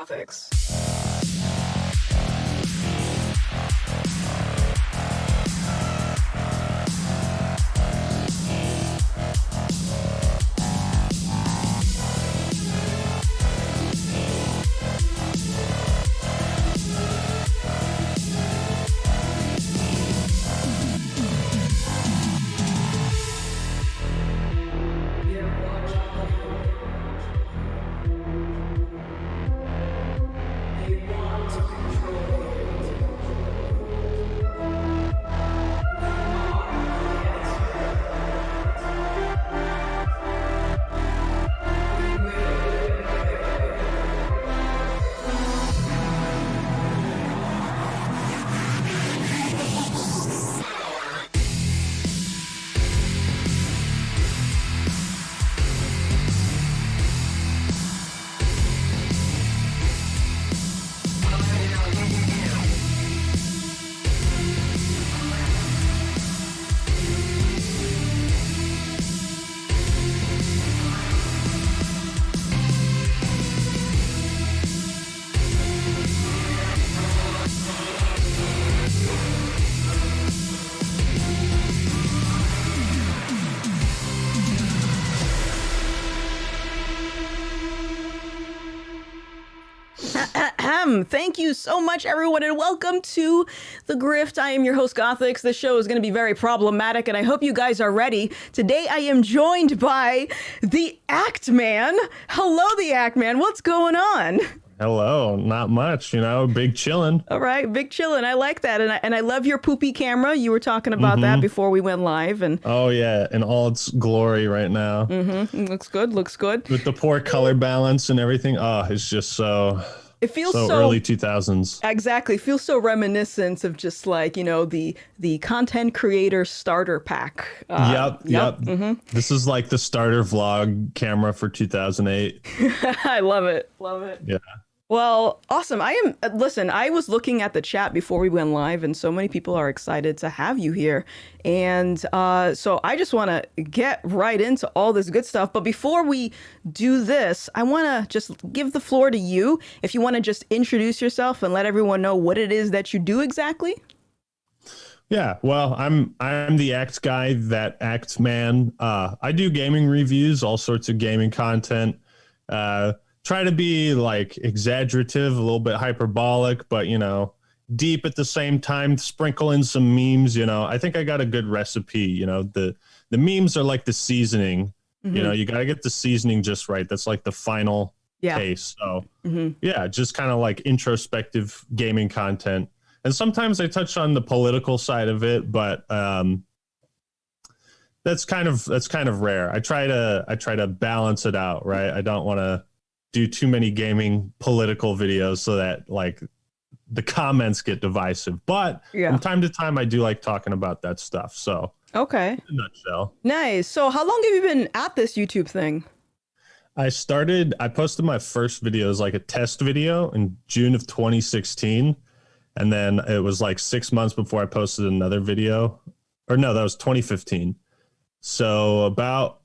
Gothix. Thank you so much, everyone, and welcome to The Grift. I am your host, Gothix. This show is going to be very problematic, and I hope you guys are ready. Today, I am joined by the Act Man. Hello, the Act Man. What's going on? Hello. Not much, big chillin'. All right, big chillin'. I like that, and I love your poopy camera. You were talking about that before we went live, and oh yeah, in all its glory right now. Looks good. Looks good. With the poor color balance and everything. Oh, it's just so. It feels so early 2000s. Exactly. Feels so reminiscent of just like, the content creator starter pack. Yep. This is like the starter vlog camera for 2008. I love it. Love it. Yeah. Well, awesome. Listen, I was looking at the chat before we went live, and so many people are excited to have you here. And so I just want to get right into all this good stuff. But before we do this, I want to just give the floor to you. If you want to just introduce yourself and let everyone know what it is that you do exactly. Yeah, well, I'm the Act guy, that Act Man. I do gaming reviews, all sorts of gaming content. Try to be like exaggerative, a little bit hyperbolic, but deep at the same time. Sprinkle in some memes. I think I got a good recipe. The memes are like the seasoning. You got to get the seasoning just right. That's like the final taste. So yeah, just kind of like introspective gaming content. And sometimes I touch on the political side of it, but that's kind of rare. I try to balance it out, right? I don't want to do too many gaming political videos so that like the comments get divisive. But from time to time, I do like talking about that stuff. So okay, in a nutshell. Nice. So how long have you been at this YouTube thing? I posted my first video as like a test video in June of 2016. And then it was like 6 months before I posted another video. Or no, that was 2015. So about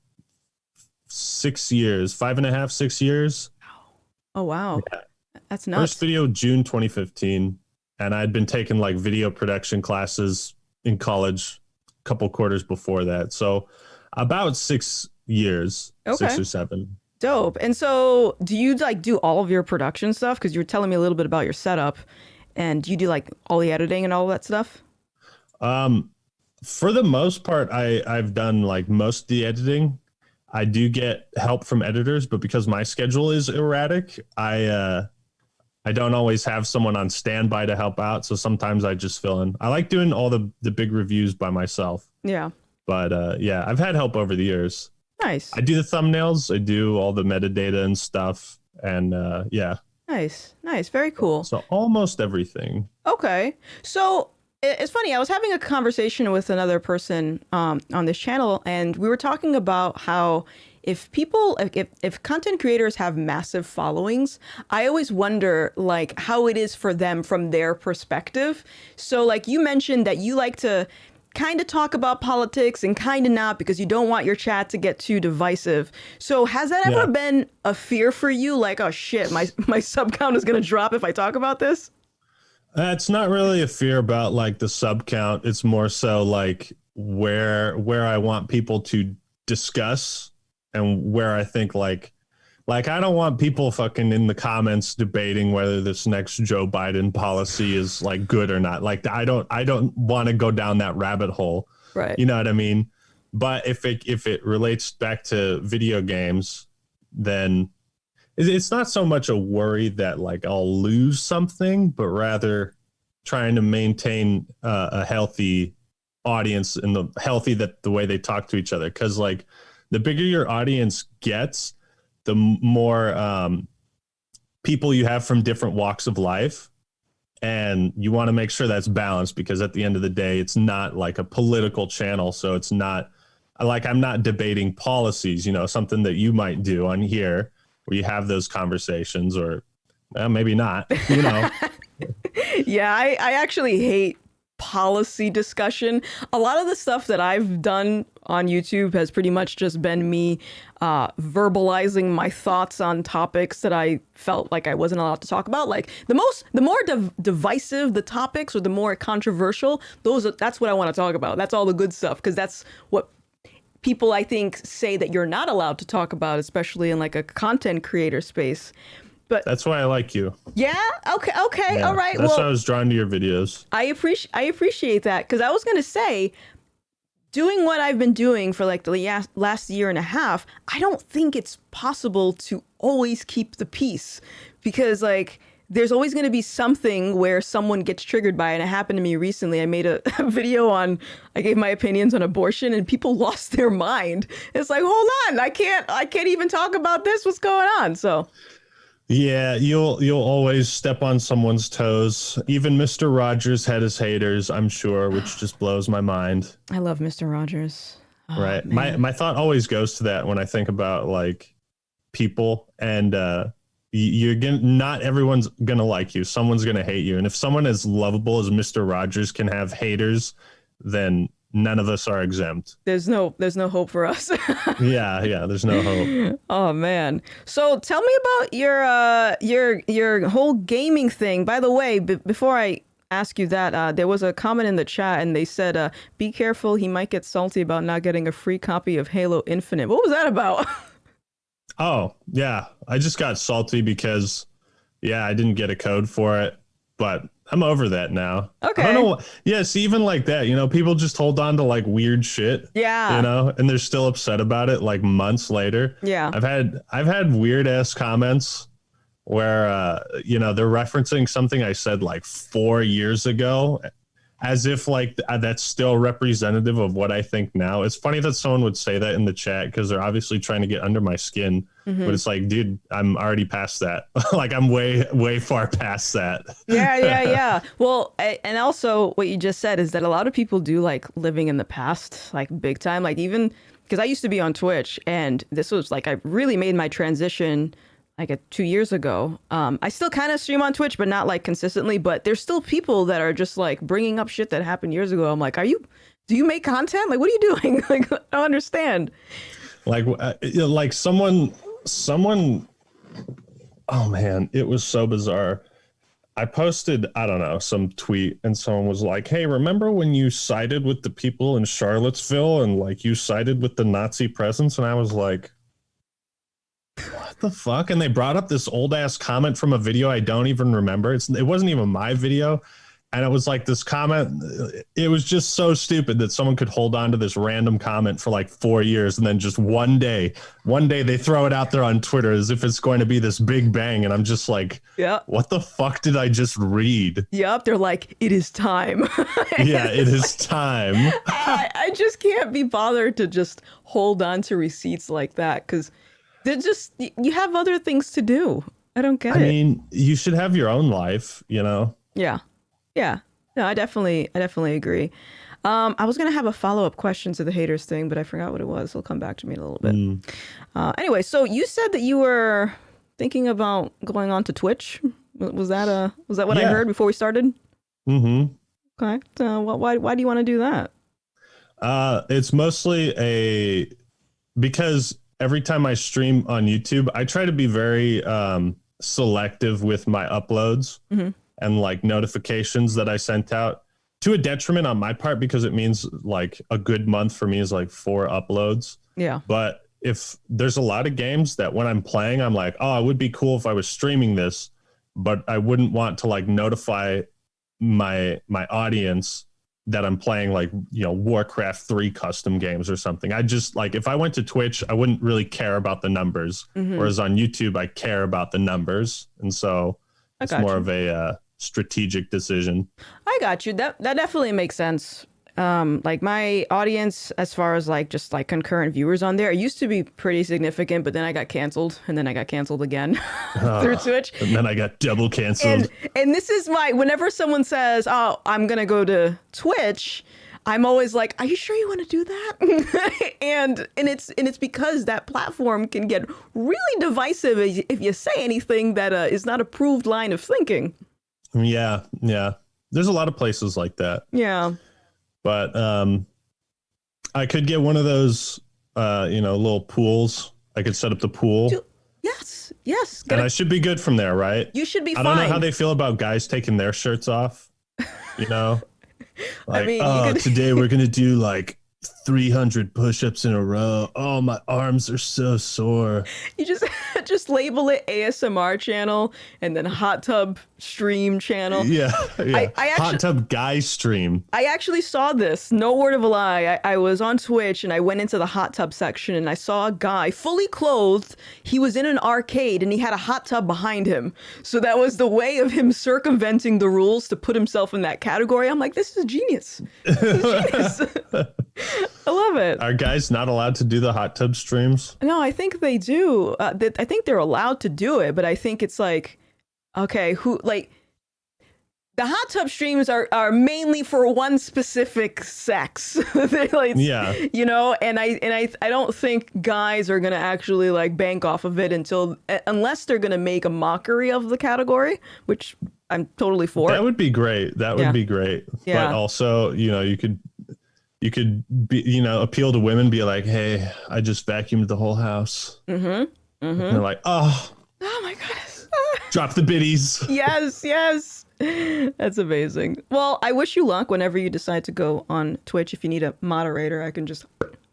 6 years, 5.5, 6 years. Oh, wow. Yeah. That's nuts. First video, June 2015. And I'd been taking like video production classes in college a couple quarters before that. So about 6 years, 6 or 7. Dope. And so do you like do all of your production stuff? Because you were telling me a little bit about your setup. And do you do like all the editing and all that stuff? For the most part, I've done like most of the editing. I do get help from editors, but because my schedule is erratic, I I don't always have someone on standby to help out, so sometimes I just fill in. I like doing all the big reviews by myself. Yeah. But yeah, I've had help over the years. Nice. I do the thumbnails, I do all the metadata and stuff, and yeah. Nice. Very cool. So almost everything. Okay. So it's funny. I was having a conversation with another person on this channel, and we were talking about how if content creators have massive followings, I always wonder like how it is for them from their perspective. So like you mentioned that you like to kind of talk about politics and kind of not because you don't want your chat to get too divisive. So has that ever been a fear for you? Like, oh shit, my sub count is going to drop if I talk about this? It's not really a fear about like the sub count. It's more so like where I want people to discuss and where I think like I don't want people fucking in the comments debating whether this next Joe Biden policy is like good or not. Like I don't want to go down that rabbit hole. Right. You know what I mean? But if it relates back to video games, then it's not so much a worry that like I'll lose something, but rather trying to maintain a healthy audience and the way they talk to each other. Because like the bigger your audience gets, the more people you have from different walks of life. And you want to make sure that's balanced because at the end of the day, it's not like a political channel. So it's not like I'm not debating policies, you know, something that you might do on here where you have those conversations or maybe not, you know. Yeah, I actually hate policy discussion. A lot of the stuff that I've done on YouTube has pretty much just been me verbalizing my thoughts on topics that I felt like I wasn't allowed to talk about. Like the more divisive the topics or the more controversial, that's what I want to talk about. That's all the good stuff because that's what people I think say that you're not allowed to talk about, especially in like a content creator space. But that's why I like you. Yeah. Okay. Yeah, All right. That's why I was drawn to your videos. I appreciate that because I was gonna say, doing what I've been doing for like the last year and a half, I don't think it's possible to always keep the peace because like there's always going to be something where someone gets triggered by it. And it happened to me recently. I made a video I gave my opinions on abortion and people lost their mind. It's like, hold on, I can't even talk about this. What's going on? So. Yeah, you'll always step on someone's toes. Even Mr. Rogers had his haters, I'm sure, which just blows my mind. I love Mr. Rogers. Oh, right. Man. My thought always goes to that when I think about like people and not everyone's gonna like you. Someone's gonna hate you. And if someone as lovable as Mr. Rogers can have haters, then none of us are exempt. There's no hope for us. yeah, there's no hope. Oh man. So tell me about your whole gaming thing. By the way, before I ask you that, there was a comment in the chat and they said, be careful, he might get salty about not getting a free copy of Halo Infinite. What was that about? Oh, yeah. I just got salty because I didn't get a code for it, but I'm over that now. Okay. I don't know. Yes, even like that, you know, people just hold on to like weird shit. Yeah. You know, and they're still upset about it like months later. Yeah. I've had weird ass comments where you know, they're referencing something I said like 4 years ago as if like that's still representative of what I think now. It's funny that someone would say that in the chat because they're obviously trying to get under my skin. Mm-hmm. But it's like, dude, I'm already past that. Like I'm way far past that. Yeah. Well, and also what you just said is that a lot of people do like living in the past, like big time. Like even because I used to be on Twitch and this was like I really made my transition like 2 years ago. I still kind of stream on Twitch, but not like consistently. But there's still people that are just like bringing up shit that happened years ago. I'm like, do you make content? Like, what are you doing? Like, I don't understand. Like someone, oh man, it was so bizarre. I posted, I don't know, some tweet and someone was like, hey, remember when you sided with the people in Charlottesville and like you sided with the Nazi presence? And I was like, what the fuck? And they brought up this old ass comment from a video I don't even remember. It wasn't even my video. And it was like this comment. It was just so stupid that someone could hold on to this random comment for like 4 years. And then just one day they throw it out there on Twitter as if it's going to be this big bang. And I'm just like, Yeah. what the fuck did I just read? Yep. They're like, it is time. Yeah, it is time. I just can't be bothered to just hold on to receipts like that because they're just, you have other things to do. I don't get it. I mean, you should have your own life, you know? Yeah. Yeah. No, I definitely agree. I was gonna have a follow-up question to the haters thing, but I forgot what it was. It'll come back to me in a little bit. Anyway, so you said that you were thinking about going on to Twitch. Was that what I heard before we started? Mm-hmm. Okay. So why do you want to do that? It's mostly because every time I stream on YouTube, I try to be very selective with my uploads. Mm-hmm. And like notifications that I sent out, to a detriment on my part, because it means like a good month for me is like 4 uploads. Yeah. But if there's a lot of games that when I'm playing, I'm like, oh, it would be cool if I was streaming this, but I wouldn't want to like notify my audience that I'm playing like, you know, Warcraft 3 custom games or something. I just like, if I went to Twitch, I wouldn't really care about the numbers. Mm-hmm. Whereas on YouTube, I care about the numbers. And so it's more of a strategic decision. I got you. That definitely makes sense. Like my audience, as far as like just like concurrent viewers on there, it used to be pretty significant, but then I got canceled, and then I got canceled again through Twitch, and then I got double canceled. And this is why whenever someone says, "Oh, I'm gonna go to Twitch," I'm always like, "Are you sure you want to do that?" and it's because that platform can get really divisive if you say anything that is not approved line of thinking. Yeah. There's a lot of places like that. Yeah. But I could get one of those, little pools. I could set up the pool. Yes. And I should be good from there, right? You should be fine. I don't know how they feel about guys taking their shirts off. You know? Like, today we're going to do like 300 push-ups in a row. Oh, my arms are so sore. You just label it ASMR channel and then hot tub stream channel. Yeah. I actually, hot tub guy stream. I actually saw this. No word of a lie. I was on Twitch and I went into the hot tub section and I saw a guy fully clothed. He was in an arcade and he had a hot tub behind him. So that was the way of him circumventing the rules to put himself in that category. I'm like, this is genius. This is genius. I love it. Are guys not allowed to do the hot tub streams? No, I think they do. I think they're allowed to do it, but I think it's like, okay, the hot tub streams are mainly for one specific sex. They're like, yeah, you know, and I don't think guys are gonna actually like bank off of it unless they're gonna make a mockery of the category, which I'm totally for. That would be great. That would be great. Yeah. But also, you could be, appeal to women, be like, hey, I just vacuumed the whole house. Mm-hmm. Mm-hmm. And they're like, oh my goodness. Drop the biddies. Yes. That's amazing. Well, I wish you luck whenever you decide to go on Twitch. If you need a moderator, I can just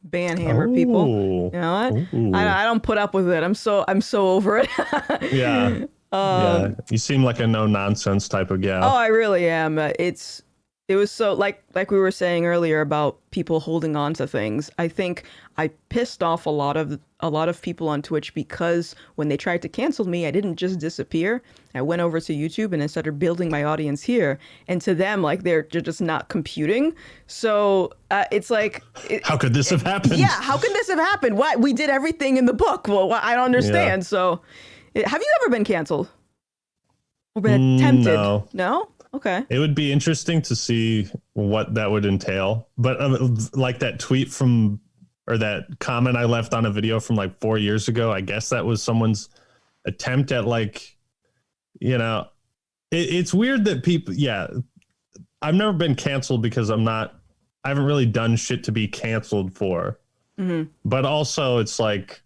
ban hammer people. You know what? I don't put up with it. I'm so over it. Yeah. Yeah. You seem like a no nonsense type of gal. Oh, I really am. It was so like we were saying earlier about people holding on to things. I think I pissed off a lot of people on Twitch because when they tried to cancel me, I didn't just disappear. I went over to YouTube and I started building my audience here. And to them, like they're just not computing. So it's like, how could this have happened? Yeah, how could this have happened? What, we did everything in the book. Well, I don't understand. Yeah. So, have you ever been canceled or been attempted? No. Okay. It would be interesting to see what that would entail. But like that tweet or that comment I left on a video from like 4 years ago, I guess that was someone's attempt at like, it's weird that people, I've never been canceled because I haven't really done shit to be canceled for. Mm-hmm. But also it's like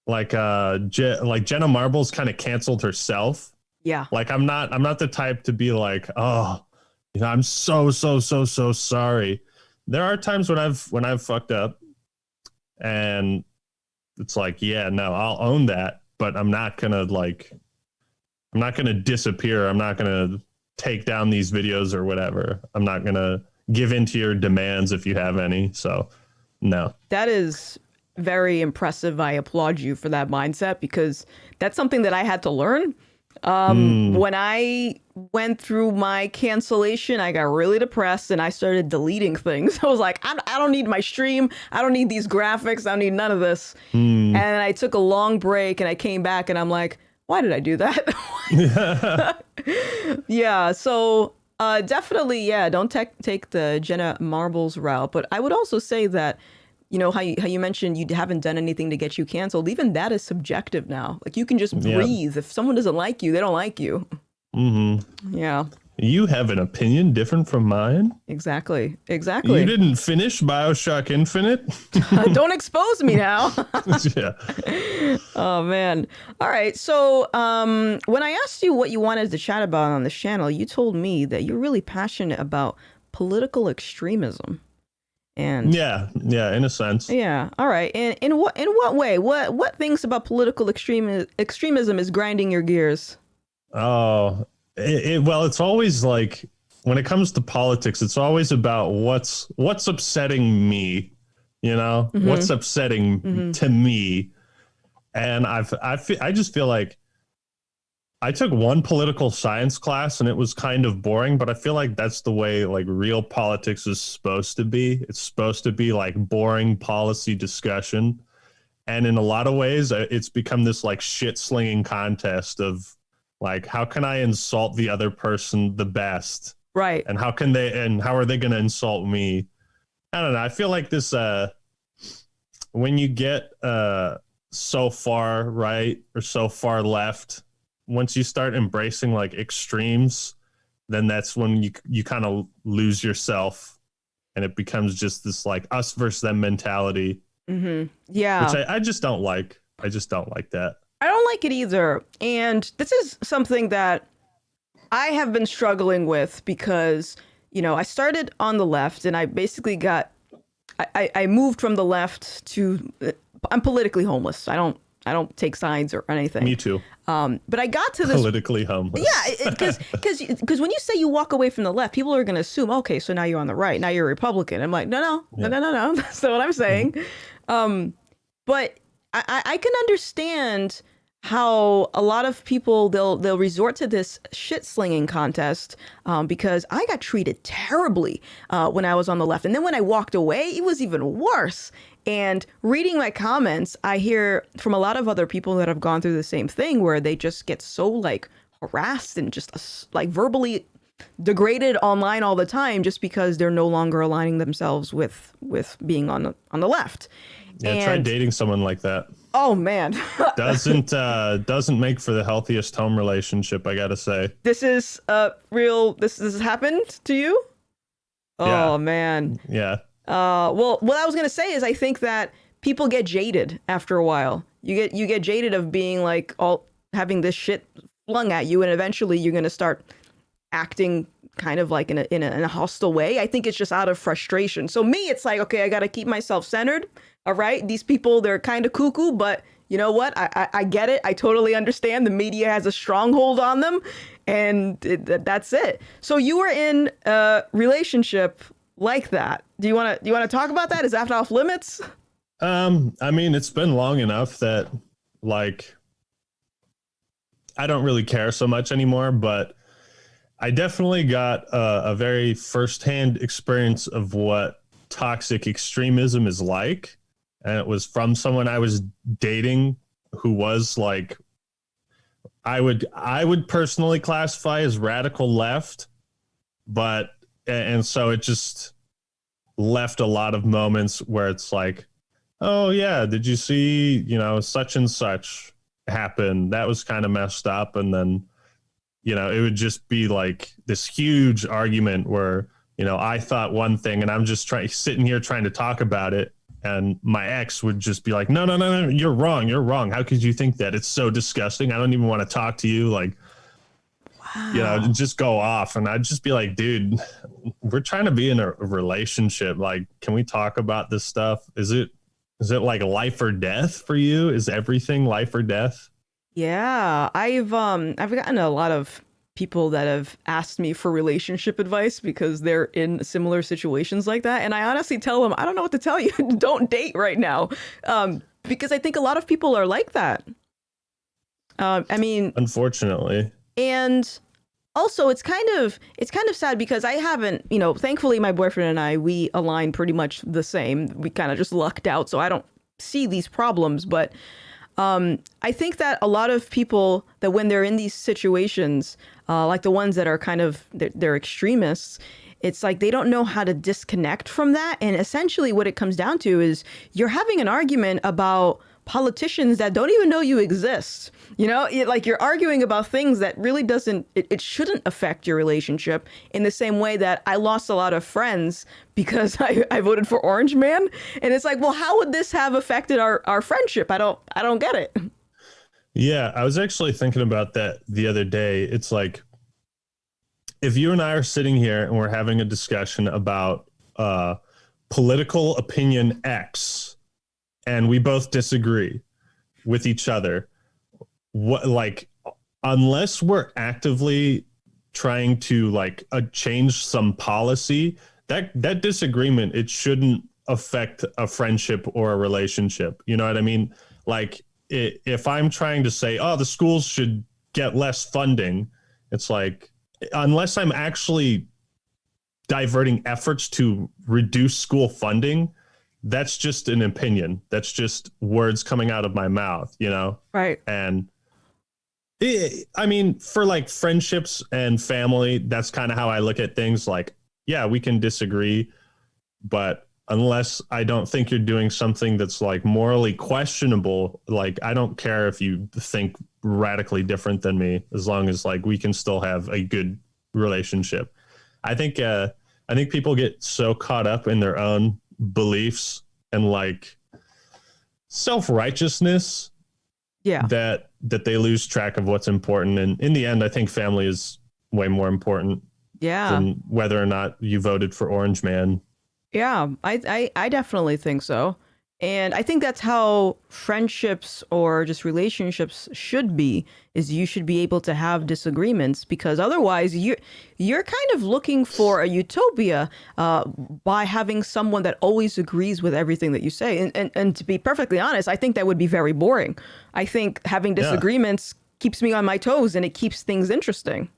Jenna Marbles kind of canceled herself. Yeah. Like I'm not the type to be like, oh, I'm so sorry. There are times when I've fucked up and it's like, yeah, no, I'll own that, but I'm not gonna disappear. I'm not gonna take down these videos or whatever. I'm not going to give in to your demands if you have any. So, no. That is very impressive. I applaud you for that mindset because that's something that I had to learn. When I went through my cancellation, I got really depressed and I started deleting things. I was like, I don't need my stream. I don't need these graphics. I don't need none of this. And I took a long break and I came back and I'm like, why did I do that? Yeah. So definitely, yeah, don't take the Jenna Marbles route. But I would also say that, you know, how you mentioned you haven't done anything to get you canceled. Even that is subjective now. Like you can just breathe. If someone doesn't like you, they don't like you. Yeah. You have an opinion different from mine. Exactly. You didn't finish BioShock Infinite. Don't expose me now. Yeah. Oh man. All right. So when I asked you what you wanted to chat about on this channel, you told me that you're really passionate about political extremism. And yeah, in a sense. Yeah. All right. And in what way? What things about political extremism is grinding your gears? Oh, well, it's always like when it comes to politics, it's always about what's upsetting me, you know, what's upsetting to me. And I just feel like I took one political science class and it was kind of boring, but I feel like that's the way like real politics is supposed to be. It's supposed to be like boring policy discussion. And in a lot of ways, it's become this like shit slinging contest of like, how can I insult the other person the best? Right. And how are they going to insult me? I don't know. I feel like this, when you get so far right or so far left, once you start embracing like extremes, then that's when you kind of lose yourself and it becomes just this like us versus them mentality. Yeah. Which I just don't like. I just don't like that. I don't like it either. And this is something that I have been struggling with because, you know, I started on the left and I basically I moved from the left to, I'm politically homeless. I don't take sides or anything. Me too. But I got to this politically homeless. Yeah, because when you say you walk away from the left, people are going to assume, okay, so now you're on the right. Now you're a Republican. I'm like, no. That's not what I'm saying. But I can understand how a lot of people they'll resort to this shit slinging contest because I got treated terribly when I was on the left, and then when I walked away, it was even worse. And reading my comments, I hear from a lot of other people that have gone through the same thing where they just get so like harassed and just like verbally degraded online all the time just because they're no longer aligning themselves with being on the left. Yeah, and try dating someone like that. Oh man. doesn't make for the healthiest home relationship, I gotta say. This is real. This has happened to you? Yeah. Oh man. Yeah. Well, what I was gonna say is I think that people get jaded after a while. You get jaded of being like all having this shit flung at you, and eventually you're gonna start acting kind of like in a hostile way. I think it's just out of frustration. So me, it's like, okay, I gotta keep myself centered. All right, these people, they're kind of cuckoo, but you know what? I get it. I totally understand. The media has a stronghold on them, and that's it. So you were in a relationship like that. Do you want to talk about that? Is that off limits? I mean, it's been long enough that like I don't really care so much anymore, but I definitely got a very firsthand experience of what toxic extremism is like. And it was from someone I was dating who was like, I would personally classify as radical left, and so it just left a lot of moments where it's like, oh yeah, did you see, you know, such and such happen? That was kind of messed up. And then, you know, it would just be like this huge argument where, you know, I thought one thing and I'm just sitting here trying to talk about it. And my ex would just be like, no, you're wrong. How could you think that? It's so disgusting. I don't even want to talk to you. Like, wow. You know, just go off. And I'd just be like, dude, we're trying to be in a relationship. Like, can we talk about this stuff? Is it like life or death for you? Is everything life or death? Yeah, I've gotten a lot of people that have asked me for relationship advice because they're in similar situations like that. And I honestly tell them, I don't know what to tell you. Don't date right now. Because I think a lot of people are like that. I mean, unfortunately. And also it's kind of sad because I haven't, thankfully my boyfriend and I, we align pretty much the same. We kind of just lucked out. So I don't see these problems. But I think that a lot of people that when they're in these situations, like the ones that are kind of, they're extremists, it's like they don't know how to disconnect from that. And essentially what it comes down to is you're having an argument about politicians that don't even know you exist. Like you're arguing about things that really it shouldn't affect your relationship in the same way that I lost a lot of friends because I voted for Orange Man. And it's like, well, how would this have affected our friendship? I don't get it. Yeah, I was actually thinking about that the other day. It's like, if you and I are sitting here and we're having a discussion about political opinion X, and we both disagree with each other, unless we're actively trying to change some policy, that disagreement, it shouldn't affect a friendship or a relationship. You know what I mean? Like if I'm trying to say, oh, the schools should get less funding, it's like, unless I'm actually diverting efforts to reduce school funding, that's just an opinion. That's just words coming out of my mouth, Right. And I mean, for friendships and family, that's kind of how I look at things. Like, yeah, we can disagree, but unless I don't think you're doing something that's morally questionable, I don't care if you think radically different than me, as long as we can still have a good relationship. I think people get so caught up in their own beliefs and self-righteousness, that they lose track of what's important. And in the end, I think family is way more important than whether or not you voted for Orange Man. Yeah, I definitely think so. And I think that's how friendships or just relationships should be, is you should be able to have disagreements, because otherwise you're kind of looking for a utopia by having someone that always agrees with everything that you say. And to be perfectly honest, I think that would be very boring. I think having disagreements keeps me on my toes and it keeps things interesting.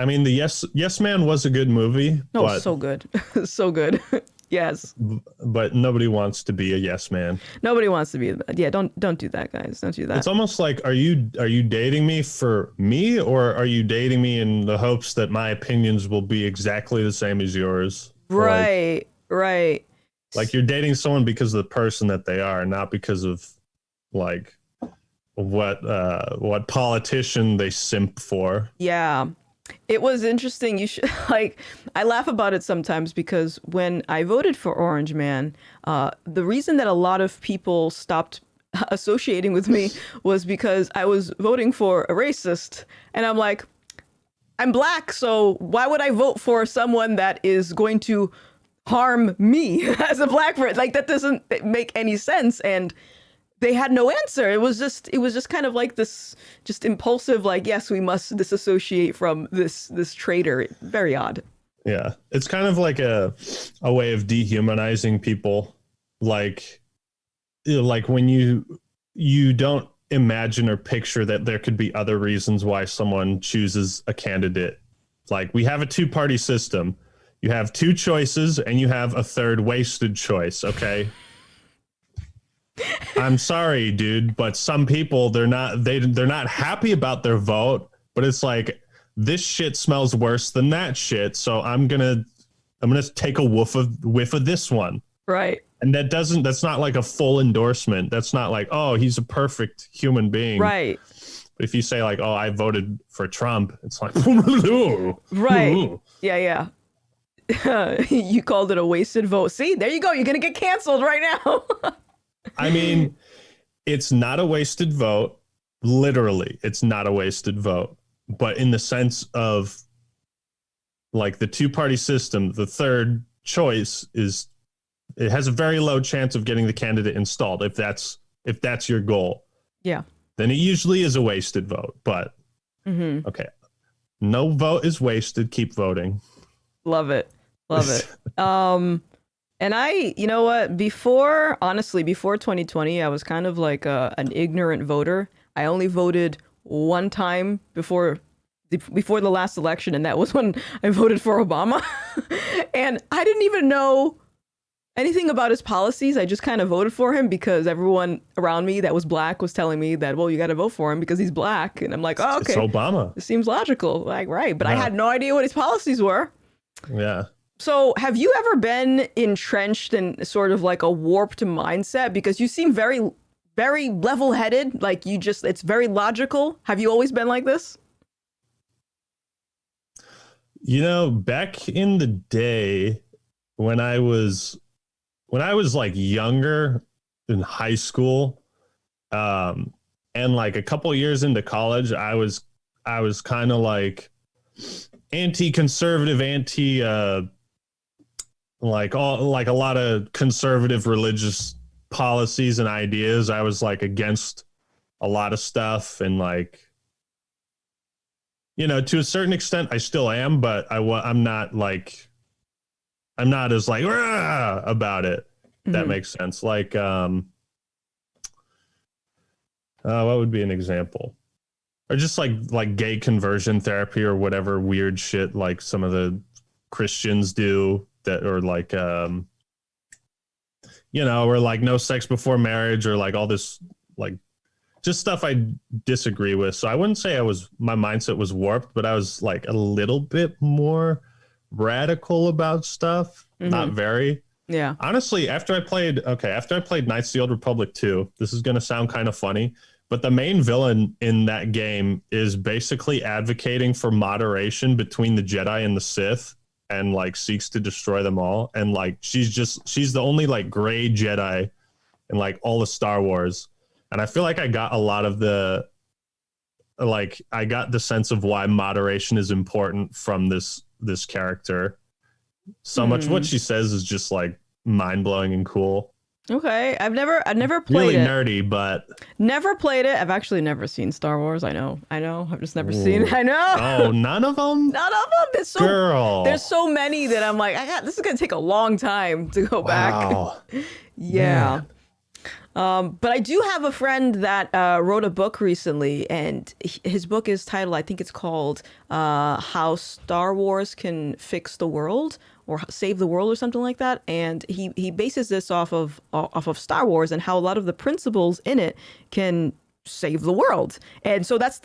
I mean, the Yes Man was a good movie. Oh, so good. So good. Yes. But nobody wants to be a yes man. Nobody wants to be. Yeah, don't do that, guys. Don't do that. It's almost like, are you dating me for me, or are you dating me in the hopes that my opinions will be exactly the same as yours? Right. Right. Like you're dating someone because of the person that they are, not because of what politician they simp for. Yeah. It was interesting. You should I laugh about it sometimes because when I voted for Orange Man, the reason that a lot of people stopped associating with me was because I was voting for a racist. And I'm like, I'm black, so why would I vote for someone that is going to harm me as a black person? That doesn't make any sense. And they had no answer. It was just kind of like this just impulsive, yes, we must disassociate from this traitor. Very odd. Yeah. It's kind of like a way of dehumanizing people. Like when you don't imagine or picture that there could be other reasons why someone chooses a candidate. We have a two-party system. You have two choices and you have a third wasted choice. Okay. I'm sorry, dude, but some people, they're not happy about their vote, but it's like, this shit smells worse than that shit, so I'm gonna take a whiff of this one. Right. And that's not like a full endorsement. That's not like, oh, he's a perfect human being. Right. But if you say oh, I voted for Trump, it's like, right. Yeah. You called it a wasted vote. See, there you go. You're gonna get canceled right now. I mean, it's not a wasted vote. Literally, it's not a wasted vote. But in the sense of the two-party system, the third choice it has a very low chance of getting the candidate installed if that's your goal. Yeah. Then it usually is a wasted vote. But okay. No vote is wasted. Keep voting. Love it. Love it. And you know what? Before 2020, I was kind of like an ignorant voter. I only voted one time before the last election, and that was when I voted for Obama. And I didn't even know anything about his policies. I just kind of voted for him because everyone around me that was black was telling me that, well, you got to vote for him because he's black. And I'm like, oh, okay. It's Obama. It seems logical. Like, right. But I had no idea what his policies were. Yeah. So have you ever been entrenched in sort of like a warped mindset? Because you seem very, very level-headed. Like it's very logical. Have you always been like this? You know, back in the day when I was like younger in high school, and like a couple years into college, I was kind of like anti-conservative, like a lot of conservative religious policies and ideas. I was like against a lot of stuff, and like, you know, to a certain extent I still am, but I'm not as like rah! About it. That makes sense. Like what would be an example? Or just like gay conversion therapy or whatever weird shit like some of the Christians do, that, or like you know, or like no sex before marriage, or like all this like just stuff I disagree with. So I wouldn't say my mindset was warped, but I was like a little bit more radical about stuff. Not very. Yeah. Honestly, after I played Knights of the Old Republic 2, this is going to sound kind of funny, but the main villain in that game is basically advocating for moderation between the Jedi and the Sith, and like seeks to destroy them all. And like she's the only like gray Jedi in like all the Star Wars. And I feel like I got a lot of I got the sense of why moderation is important from this character. So much what she says is just like mind-blowing and cool. Okay. I've never played really it. Nerdy, but never played it. I've actually never seen Star Wars. I know. I've just never seen it. I know. Oh, none of them? None of them. There's so many that I'm like, this is going to take a long time to go back. Yeah. But I do have a friend that wrote a book recently, and his book is titled, I think it's called How Star Wars Can Fix the World or Save the World or something like that. And he bases this off of Star Wars and how a lot of the principles in it can save the world. And so that's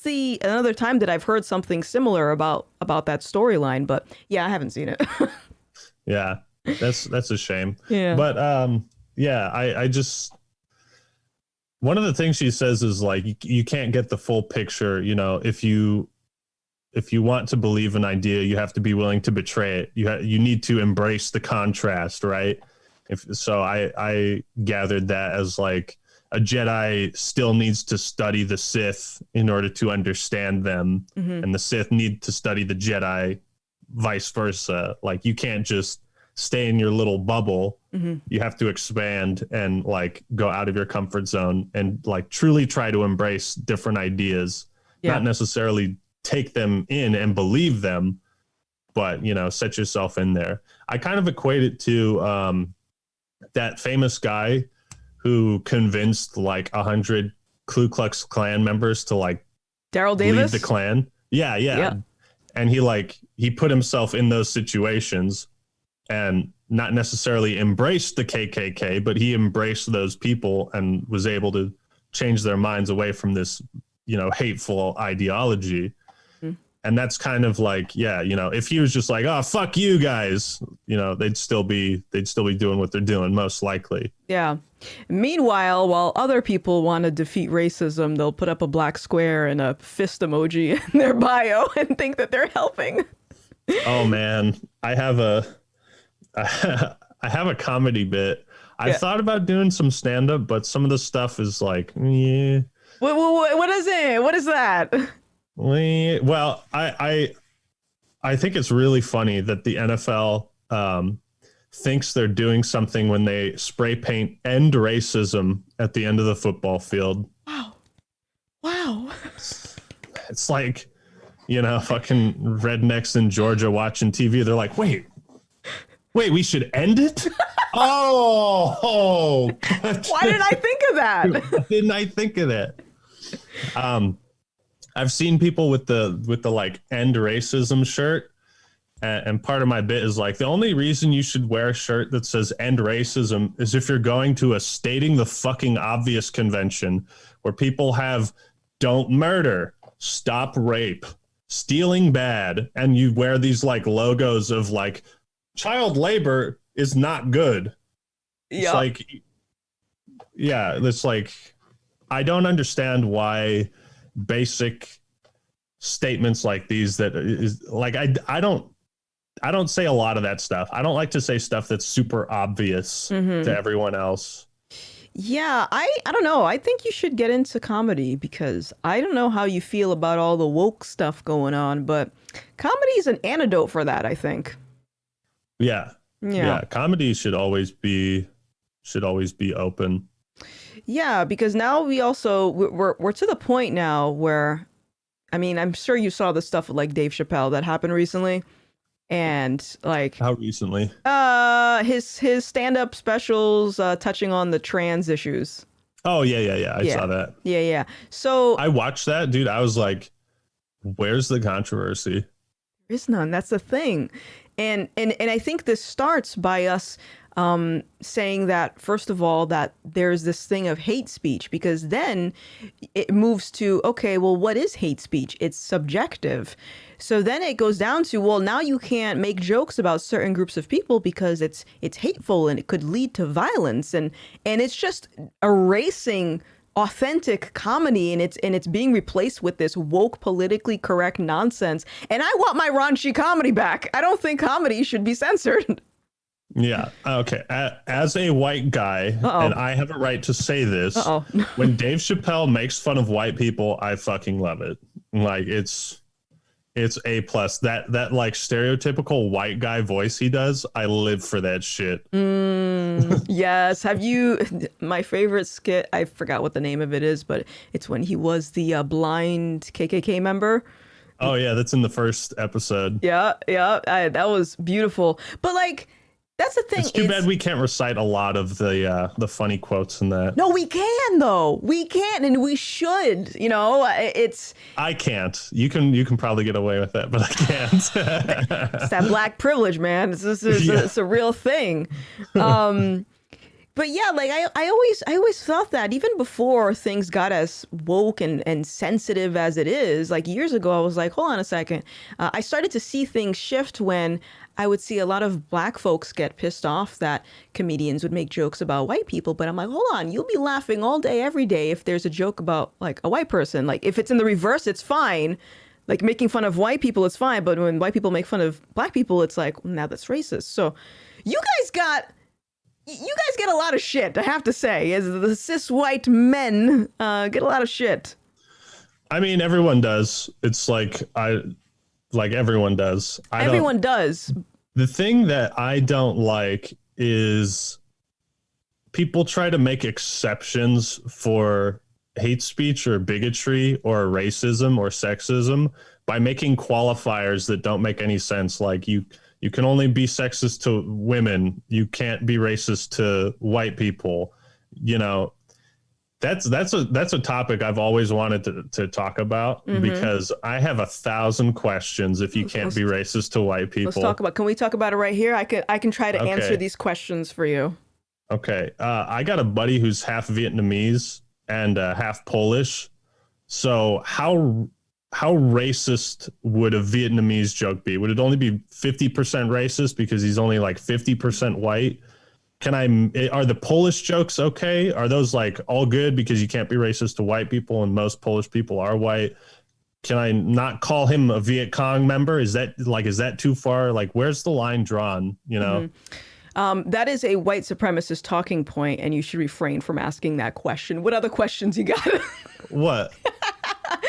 another time that I've heard something similar about that storyline. But yeah, I haven't seen it. Yeah, that's a shame. Yeah. But yeah, I just, one of the things she says is like, you can't get the full picture. You know, if you want to believe an idea, you have to be willing to betray it. You need to embrace the contrast, right? I gathered that as like a Jedi still needs to study the Sith in order to understand them, and the Sith need to study the Jedi, vice versa. Like you can't just stay in your little bubble. You have to expand and like go out of your comfort zone and like truly try to embrace different ideas, not necessarily take them in and believe them, but, you know, set yourself in there. I kind of equate it to that famous guy who convinced like 100 Ku Klux Klan members to like Daryl Davis, leave the Klan. Yeah. And he put himself in those situations and not necessarily embraced the KKK, but he embraced those people and was able to change their minds away from this, you know, hateful ideology. And that's kind of like, yeah, you know, if he was just like, oh, fuck you guys, you know, they'd still be doing what they're doing, most likely. Yeah. Meanwhile, while other people want to defeat racism, they'll put up a black square and a fist emoji in their bio and think that they're helping. Oh man, I have a comedy bit. I thought about doing some stand-up, but some of the stuff is like, yeah. What is it? What is that? Well, I think it's really funny that the NFL thinks they're doing something when they spray paint "End Racism" at the end of the football field. Wow. It's like, you know, fucking rednecks in Georgia watching TV. They're like, wait, we should end it? Oh, Why did I think of that? why didn't I think of that? I've seen people with the like end racism shirt. And part of my bit is like, the only reason you should wear a shirt that says end racism is if you're going to a stating the fucking obvious convention where people have don't murder, stop rape, stealing bad. And you wear these like logos of like child labor is not good. It's like, yeah, it's like, I don't understand why basic statements like these that is like, I don't say a lot of that stuff. I don't like to say stuff that's super obvious to everyone else. Yeah, I don't know. I think you should get into comedy because I don't know how you feel about all the woke stuff going on, but comedy is an antidote for that, I think. Yeah. Comedy should always be open. Yeah, because now we're to the point now where, I mean, I'm sure you saw the stuff with like Dave Chappelle that happened recently. And like how recently? His stand-up specials touching on the trans issues. Oh yeah. I saw that. Yeah. So I watched that, dude. I was like, where's the controversy? There is none. That's the thing. And I think this starts by us saying that, first of all, that there's this thing of hate speech, because then it moves to, okay, well, what is hate speech? It's subjective. So then it goes down to, well, now you can't make jokes about certain groups of people because it's hateful and it could lead to violence. And it's just erasing authentic comedy, and it's being replaced with this woke, politically correct nonsense. And I want my raunchy comedy back. I don't think comedy should be censored. Yeah. Okay. As a white guy, and I have a right to say this, when Dave Chappelle makes fun of white people, I fucking love it. Like it's A+. That like stereotypical white guy voice he does, I live for that shit. Yes. Have you? My favorite skit, I forgot what the name of it is, but it's when he was the blind KKK member. Oh yeah, that's in the first episode. Yeah. That was beautiful. But like, that's the thing. It's too bad we can't recite a lot of the funny quotes in that. No, we can though. We can, and we should. You know, I can't. You can probably get away with that, but I can't. It's that black privilege, man. It's a real thing. But yeah, like I always thought that even before things got as woke and sensitive as it is, like years ago, I was like, hold on a second. I started to see things shift when I would see a lot of black folks get pissed off that comedians would make jokes about white people. But I'm like, hold on, you'll be laughing all day, every day if there's a joke about like a white person. Like if it's in the reverse, it's fine. Like making fun of white people, it's fine. But when white people make fun of black people, it's like, now that's racist. So you guys get a lot of shit, I have to say. As the cis white men get a lot of shit. I mean, everyone does. It's like everyone does. Everyone does. The thing that I don't like is people try to make exceptions for hate speech or bigotry or racism or sexism by making qualifiers that don't make any sense. Like you can only be sexist to women. You can't be racist to white people. You know, that's a topic I've always wanted to talk about because I have 1,000 questions if you can't be racist to white people. Let's talk about. Can we talk about it right here? I can try to answer these questions for you. Okay. I got a buddy who's half Vietnamese and half Polish. So how racist would a Vietnamese joke be? Would it only be 50% racist because he's only like 50% white? Are the Polish jokes okay? Are those like all good because you can't be racist to white people and most Polish people are white? Can I not call him a Viet Cong member? Is that too far? Like, where's the line drawn? You know? That is a white supremacist talking point, and you should refrain from asking that question. What other questions you got? What?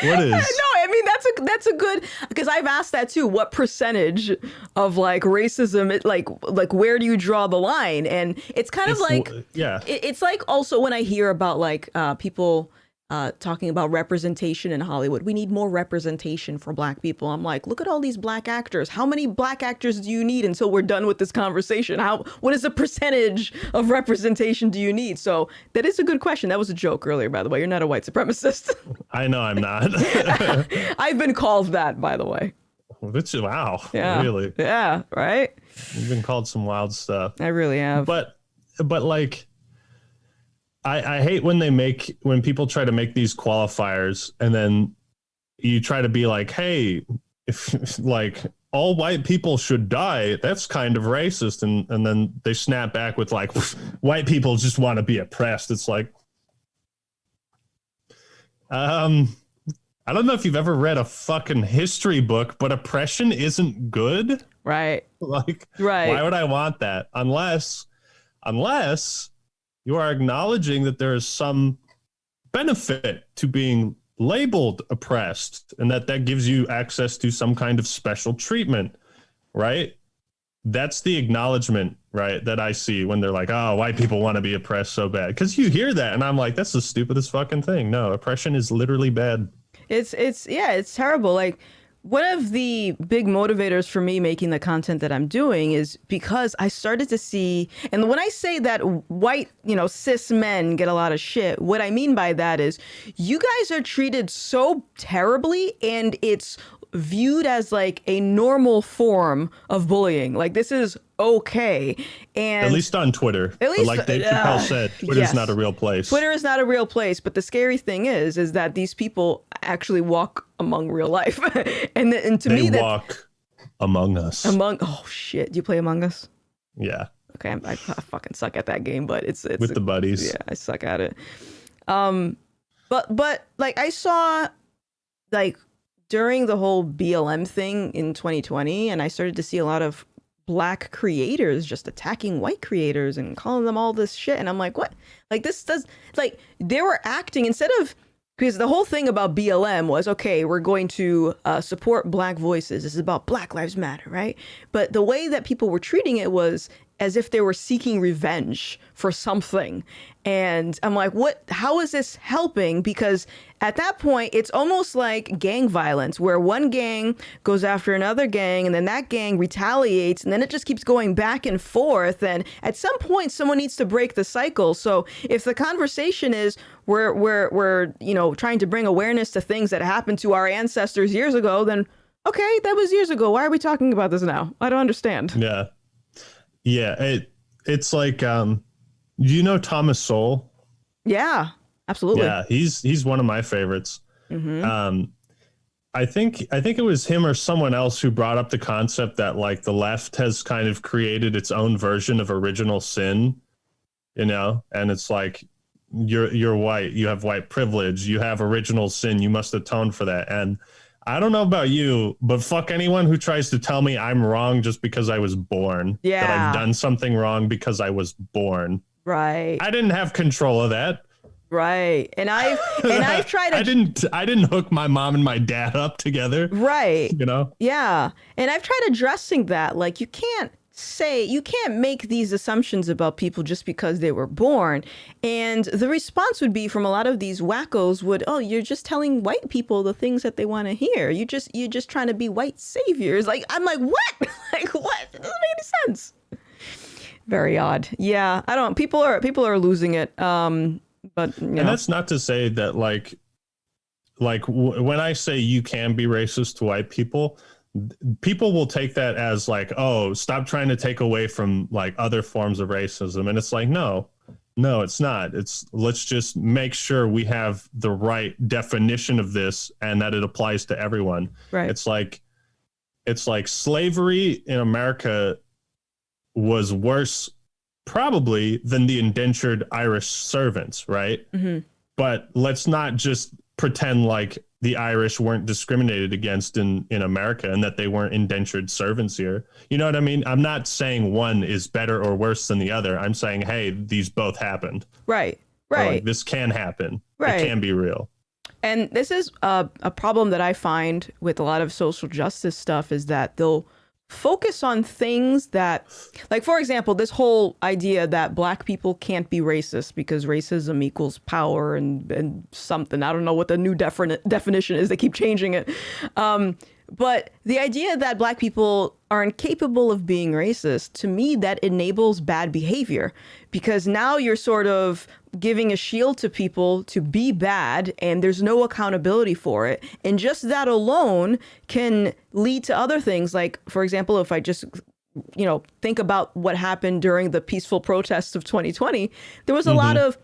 What is? No, I mean that's a good, because I've asked that too. What percentage of like racism, like where do you draw the line? And it's kind of like, yeah, it's like also when I hear about like people talking about representation in Hollywood. We need more representation for Black people. I'm like, look at all these Black actors. How many Black actors do you need until we're done with this conversation? What is the percentage of representation do you need? So that is a good question. That was a joke earlier, by the way. You're not a white supremacist. I know I'm not. I've been called that, by the way. Wow. Yeah. Really? Yeah. Right. You've been called some wild stuff. I really have. But like, I hate when people try to make these qualifiers and then you try to be like, hey, if like all white people should die, that's kind of racist. And then they snap back with like, white people just want to be oppressed. It's like, I don't know if you've ever read a fucking history book, but oppression isn't good. Right. Like, right. Why would I want that? Unless you are acknowledging that there is some benefit to being labeled oppressed and that gives you access to some kind of special treatment, right? That's the acknowledgement, right, that I see when they're like, oh, white people want to be oppressed so bad. Because you hear that and I'm like, that's the stupidest fucking thing. No, oppression is literally bad. It's terrible. Like, one of the big motivators for me making the content that I'm doing is because I started to see, and when I say that white, cis men get a lot of shit, what I mean by that is you guys are treated so terribly and it's viewed as like a normal form of bullying. Like, this is okay. And at least on Twitter. At least, like Dave Chappelle said, Twitter's yes. not a real place. Twitter is not a real place. But the scary thing is that these people actually walk among real life. and to me, they walk among us. Oh shit! Do you play Among Us? Yeah. Okay, I fucking suck at that game, but it's with the buddies. Yeah, I suck at it. But like I saw, like during the whole BLM thing in 2020, and I started to see a lot of Black creators just attacking white creators and calling them all this shit. And I'm like, what? Like, this does, like, they were acting instead of, because the whole thing about BLM was, okay, we're going to support Black voices. This is about Black Lives Matter, right? But the way that people were treating it was as if they were seeking revenge for something. And I'm like, what? How is this helping? Because at that point, it's almost like gang violence, where one gang goes after another gang, and then that gang retaliates, and then it just keeps going back and forth. And at some point, someone needs to break the cycle. So if the conversation is we're trying to bring awareness to things that happened to our ancestors years ago, then okay, that was years ago. Why are we talking about this now? I don't understand. Yeah, it's like, you know Thomas Sowell? Yeah, absolutely. Yeah, he's one of my favorites. Mm-hmm. I think it was him or someone else who brought up the concept that like the left has kind of created its own version of original sin, and it's like you're white, you have white privilege, you have original sin, you must atone for that. And I don't know about you, but fuck anyone who tries to tell me I'm wrong just because I was born. Yeah. That I've done something wrong because I was born. Right. I didn't have control of that. Right. And I've tried to I didn't hook my mom and my dad up together. Right. Yeah. And I've tried addressing that. Like, you can't make these assumptions about people just because they were born. And the response would be from a lot of these wackos you're just telling white people the things that they want to hear. You're just trying to be white saviors. Like, I'm like, what? Like, what? It doesn't make any sense. Very odd. Yeah. People are losing it. But and that's not to say that when I say you can be racist to white people will take that as like, oh, stop trying to take away from like other forms of racism. And it's like, no, it's not. Let's just make sure we have the right definition of this and that it applies to everyone. Right. It's like slavery in America was worse probably than the indentured Irish servants, right? Mm-hmm. But let's not just pretend like the Irish weren't discriminated against in America and that they weren't indentured servants here. You know what I mean? I'm not saying one is better or worse than the other. I'm saying, hey, these both happened. Right. Like, this can happen. Right. It can be real. And this is a problem that I find with a lot of social justice stuff, is that they'll focus on things that, like, for example, this whole idea that black people can't be racist because racism equals power and something. I don't know what the new definition is. They keep changing it. But the idea that black people are incapable of being racist, to me, that enables bad behavior, because now you're sort of giving a shield to people to be bad and there's no accountability for it. And just that alone can lead to other things. Like, for example, if I just, think about what happened during the peaceful protests of 2020, there was a lot of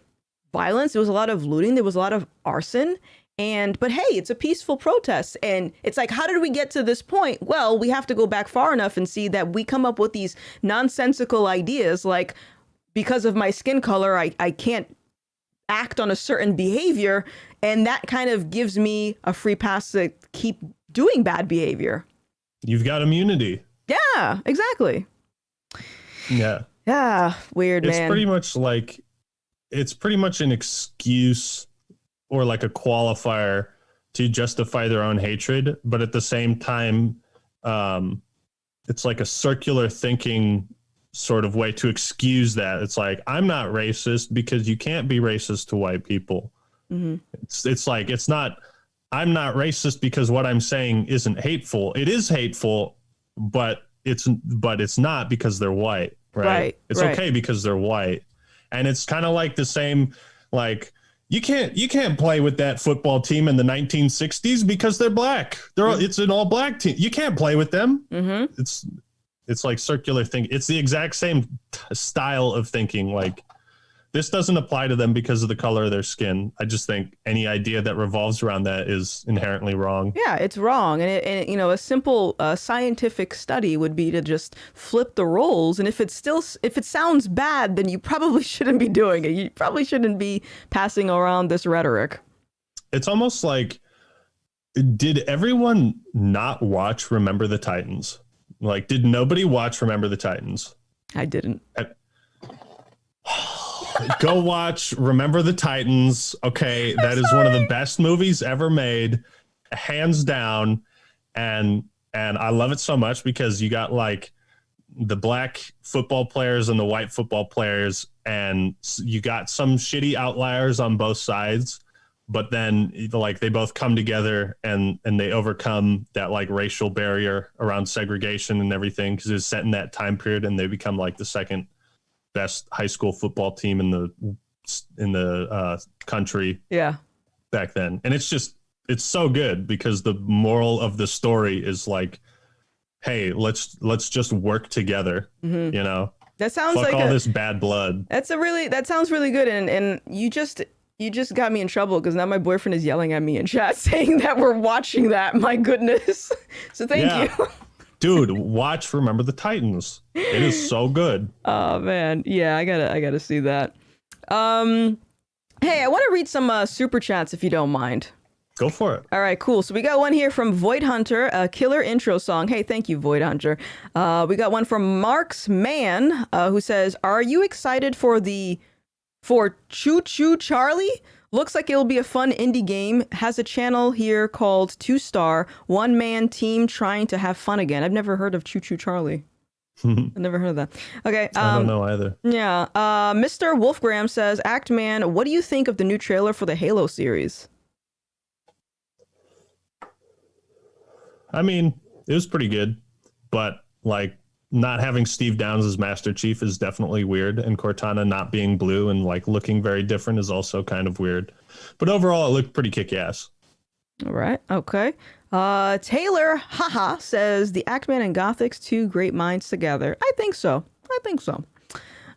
violence. There was a lot of looting. There was a lot of arson. But hey, it's a peaceful protest. And it's like, how did we get to this point? Well, we have to go back far enough and see that we come up with these nonsensical ideas like, because of my skin color, I can't act on a certain behavior. And that kind of gives me a free pass to keep doing bad behavior. You've got immunity. Yeah, exactly. Yeah. Yeah. Weird, man. It's pretty much an excuse or like a qualifier to justify their own hatred. But at the same time, it's like a circular thinking sort of way to excuse that. It's like, I'm not racist because you can't be racist to white people. Mm-hmm. It's like, it's not, I'm not racist because what I'm saying isn't hateful. It is hateful, but it's not because they're white, right? It's okay because they're white. And it's kind of like the same, like, you can't play with that football team in the 1960s because they're black. It's an all black team. You can't play with them. Mm-hmm. It's like circular thinking. It's the exact same style of thinking. Like, this doesn't apply to them because of the color of their skin. I just think any idea that revolves around that is inherently wrong. Yeah, it's wrong. And a simple scientific study would be to just flip the roles. And if it sounds bad, then you probably shouldn't be doing it. You probably shouldn't be passing around this rhetoric. It's almost like, did everyone not watch Remember the Titans? Like, did nobody watch Remember the Titans? I didn't. Go watch Remember the Titans. Okay, that is one of the best movies ever made, hands down. And I love it so much because you got like the black football players and the white football players, and you got some shitty outliers on both sides, but then like they both come together and they overcome that like racial barrier around segregation and everything, because it's set in that time period, and they become like the second best high school football team in the country. Yeah. Back then. And it's so good because the moral of the story is like, hey, let's just work together. Mm-hmm. That sounds fuck like all this bad blood. That sounds really good. And you just got me in trouble because now my boyfriend is yelling at me in chat saying that we're watching that. My goodness. So thank you. Dude, watch Remember the Titans. It is so good. Oh man, yeah, I gotta see that. Hey, I want to read some super chats if you don't mind. Go for it. All right, cool. So we got one here from Void Hunter, a killer intro song. Hey, thank you, Void Hunter. We got one from Mark's Man, who says, "Are you excited for Choo Choo Charlie? Looks like it'll be a fun indie game. Has a channel here called 2-Star, one-man team trying to have fun again." I've never heard of Choo Choo Charlie. I've never heard of that. Okay. I don't know either. Yeah. Mr. Wolfgram says, Act Man, what do you think of the new trailer for the Halo series? I mean, it was pretty good, but like not having Steve Downs as Master Chief is definitely weird, and Cortana not being blue and like looking very different is also kind of weird. But overall, it looked pretty kick-ass. All right. Okay. Taylor, haha, says the Actman and Gothix, two great minds together. I think so.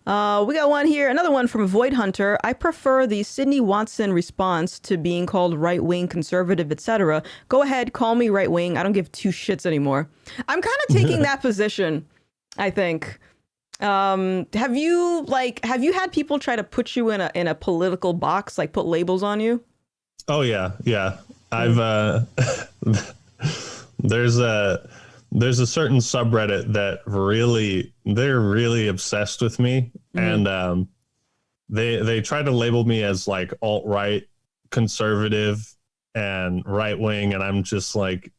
We got one here, another one from Void Hunter. I prefer the Sydney Watson response to being called right-wing, conservative, etc. Go ahead, call me right-wing. I don't give two shits anymore. I'm kind of taking that position, I think. Have you had people try to put you in a political box, like put labels on you? Oh yeah. I've there's a certain subreddit that they're really obsessed with me, and they try to label me as like alt-right, conservative, and right-wing, and I'm just like,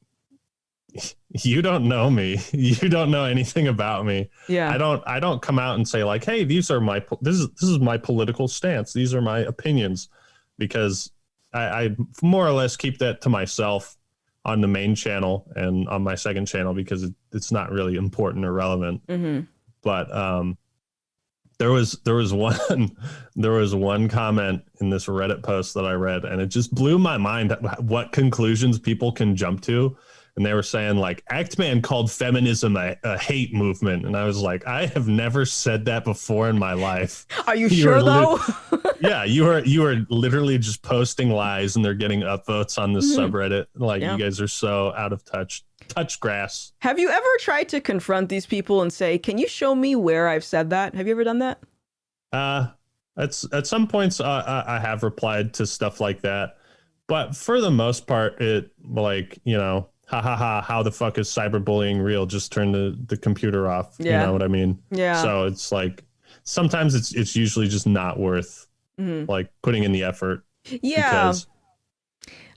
you don't know me. You don't know anything about me. Yeah. I don't come out and say like, hey, these are this is my political stance. These are my opinions, because I more or less keep that to myself on the main channel and on my second channel, because it's not really important or relevant. Mm-hmm. But there was one comment in this Reddit post that I read, and it just blew my mind what conclusions people can jump to. And they were saying like, Actman called feminism a hate movement. And I was like, I have never said that before in my life. Are you sure though? Yeah, you are literally just posting lies, and they're getting upvotes on this subreddit. Like, you guys are so out of touch grass. Have you ever tried to confront these people and say, can you show me where I've said that? Have you ever done that? At some points I have replied to stuff like that, but for the most part, it like, how the fuck is cyberbullying real? Just turn the computer off. Yeah. You know what I mean? Yeah. So it's like, sometimes it's usually just not worth like putting in the effort. Yeah. Because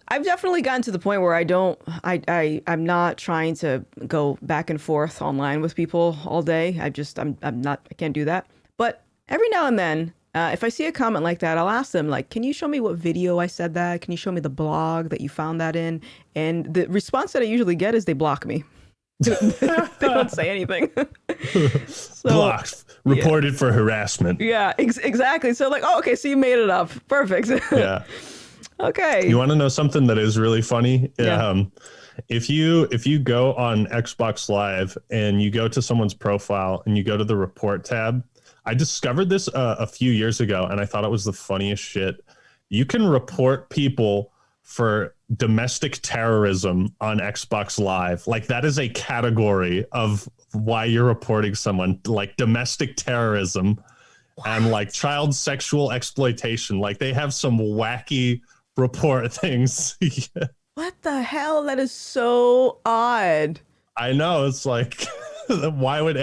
I've definitely gotten to the point where I'm not trying to go back and forth online with people all day. I can't do that. But every now and then, if I see a comment like that, I'll ask them like, can you show me what video I said that? Can you show me the blog that you found that in? And the response that I usually get is they block me. They don't say anything. So, blocked, reported for harassment. Yeah, exactly. So like, oh, okay, so you made it up. Perfect. Yeah. Okay. You want to know something that is really funny? Yeah. If you go on Xbox Live and you go to someone's profile and you go to the report tab, I discovered this a few years ago, and I thought it was the funniest shit. You can report people for domestic terrorism on Xbox Live. Like, that is a category of why you're reporting someone, like domestic terrorism. What? And like child sexual exploitation. Like, they have some wacky report things. What the hell? That is so odd. I know. It's like, why would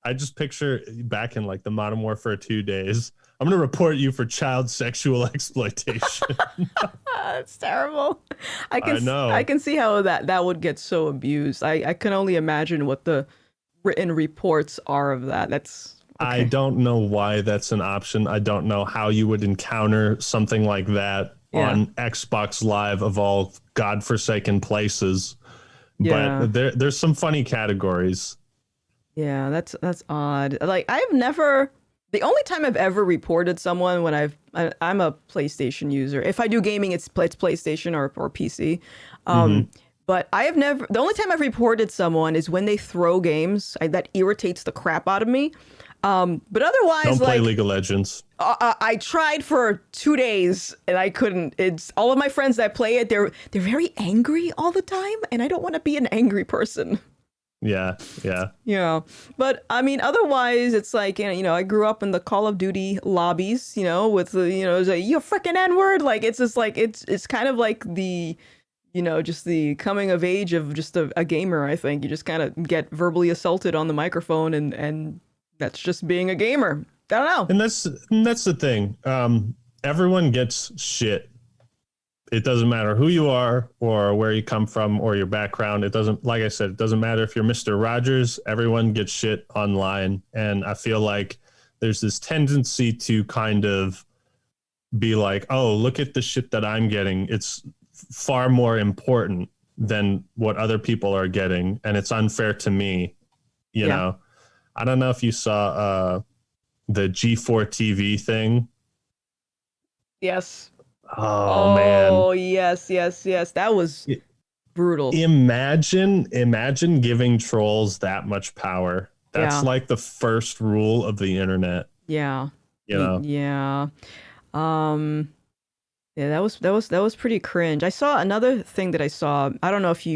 I just picture back in like the Modern Warfare 2 days, I'm going to report you for child sexual exploitation. That's terrible. I know. I can see how that would get so abused. I can only imagine what the written reports are of that. That's okay. I don't know why that's an option. I don't know how you would encounter something like that on Xbox Live of all godforsaken places. Yeah. But there's some funny categories. Yeah, that's odd. Like, the only time I've ever reported someone when I'm a PlayStation user. If I do gaming, it's PlayStation or PC. But the only time I've reported someone is when they throw games. That irritates the crap out of me. But otherwise, don't play League of Legends. I tried for 2 days and I couldn't. It's all of my friends that play it. They're very angry all the time, and I don't want to be an angry person. Yeah. Yeah. But I mean, otherwise, it's like, I grew up in the Call of Duty lobbies, with the, it's like, you freaking N-word. Like, it's just like, it's kind of like the, just the coming of age of just a gamer, I think. You just kind of get verbally assaulted on the microphone, and that's just being a gamer. I don't know. And that's the thing. Everyone gets shit. It doesn't matter who you are or where you come from or your background. It doesn't, like I said, it doesn't matter if you're Mr. Rogers. Everyone gets shit online. And I feel like there's this tendency to kind of be like, oh, look at the shit that I'm getting. It's far more important than what other people are getting. And it's unfair to me. You know, I don't know if you saw the G4 TV thing. Yes. Oh man. Oh, yes. That was brutal. Imagine giving trolls that much power. That's like the first rule of the internet. Yeah. Yeah. Yeah. That was pretty cringe. I saw another thing that I saw. I don't know if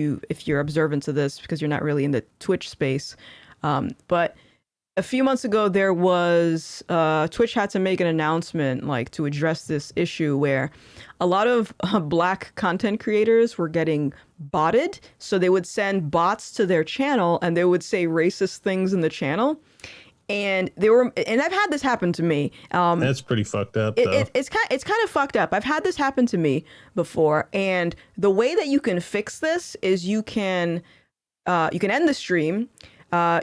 you're observant to this because you're not really in the Twitch space. But a few months ago, there was Twitch had to make an announcement like to address this issue where a lot of black content creators were getting botted. So they would send bots to their channel and they would say racist things in the channel. and I've had this happen to me. That's pretty fucked up, though. It's kind of fucked up. I've had this happen to me before, and the way that you can fix this is you can end the stream.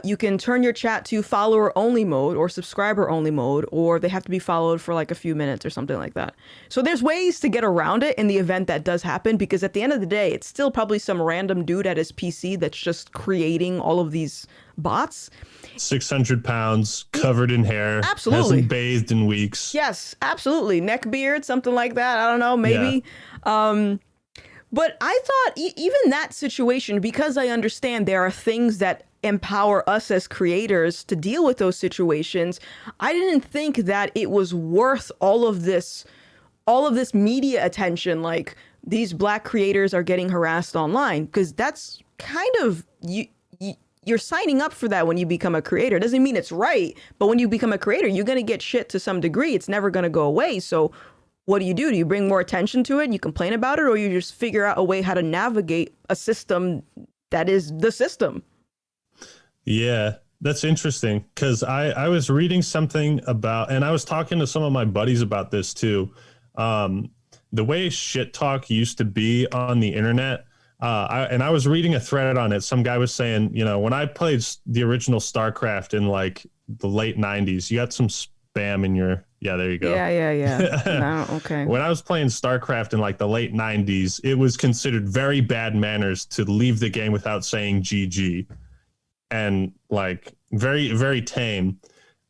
You can turn your chat to follower only mode or subscriber only mode, or they have to be followed for like a few minutes or something like that. So there's ways to get around it in the event that does happen, because at the end of the day, it's still probably some random dude at his PC that's just creating all of these bots. 600 pounds, covered in hair. Absolutely. Hasn't bathed in weeks. Yes, absolutely. Neck beard, something like that. I don't know, maybe. Yeah. But I thought even that situation, because I understand there are things that empower us as creators to deal with those situations, I didn't think that it was worth all of this media attention, like these Black creators are getting harassed online, because that's kind of you're signing up for that when you become a creator. It doesn't mean it's right, but when you become a creator, you're going to get shit to some degree. It's never going to go away. So what do? Do you bring more attention to it and you complain about it, or you just figure out a way how to navigate a system that is the system? Yeah, that's interesting, because I was reading something about, and I was talking to some of my buddies about this too. The way shit talk used to be on the internet, I was reading a thread on it. Some guy was saying, when I played the original StarCraft in like the late 90s, you got some spam in your... Yeah, there you go. Yeah. No, okay. When I was playing StarCraft in like the late 90s, it was considered very bad manners to leave the game without saying GG. And like very, very tame.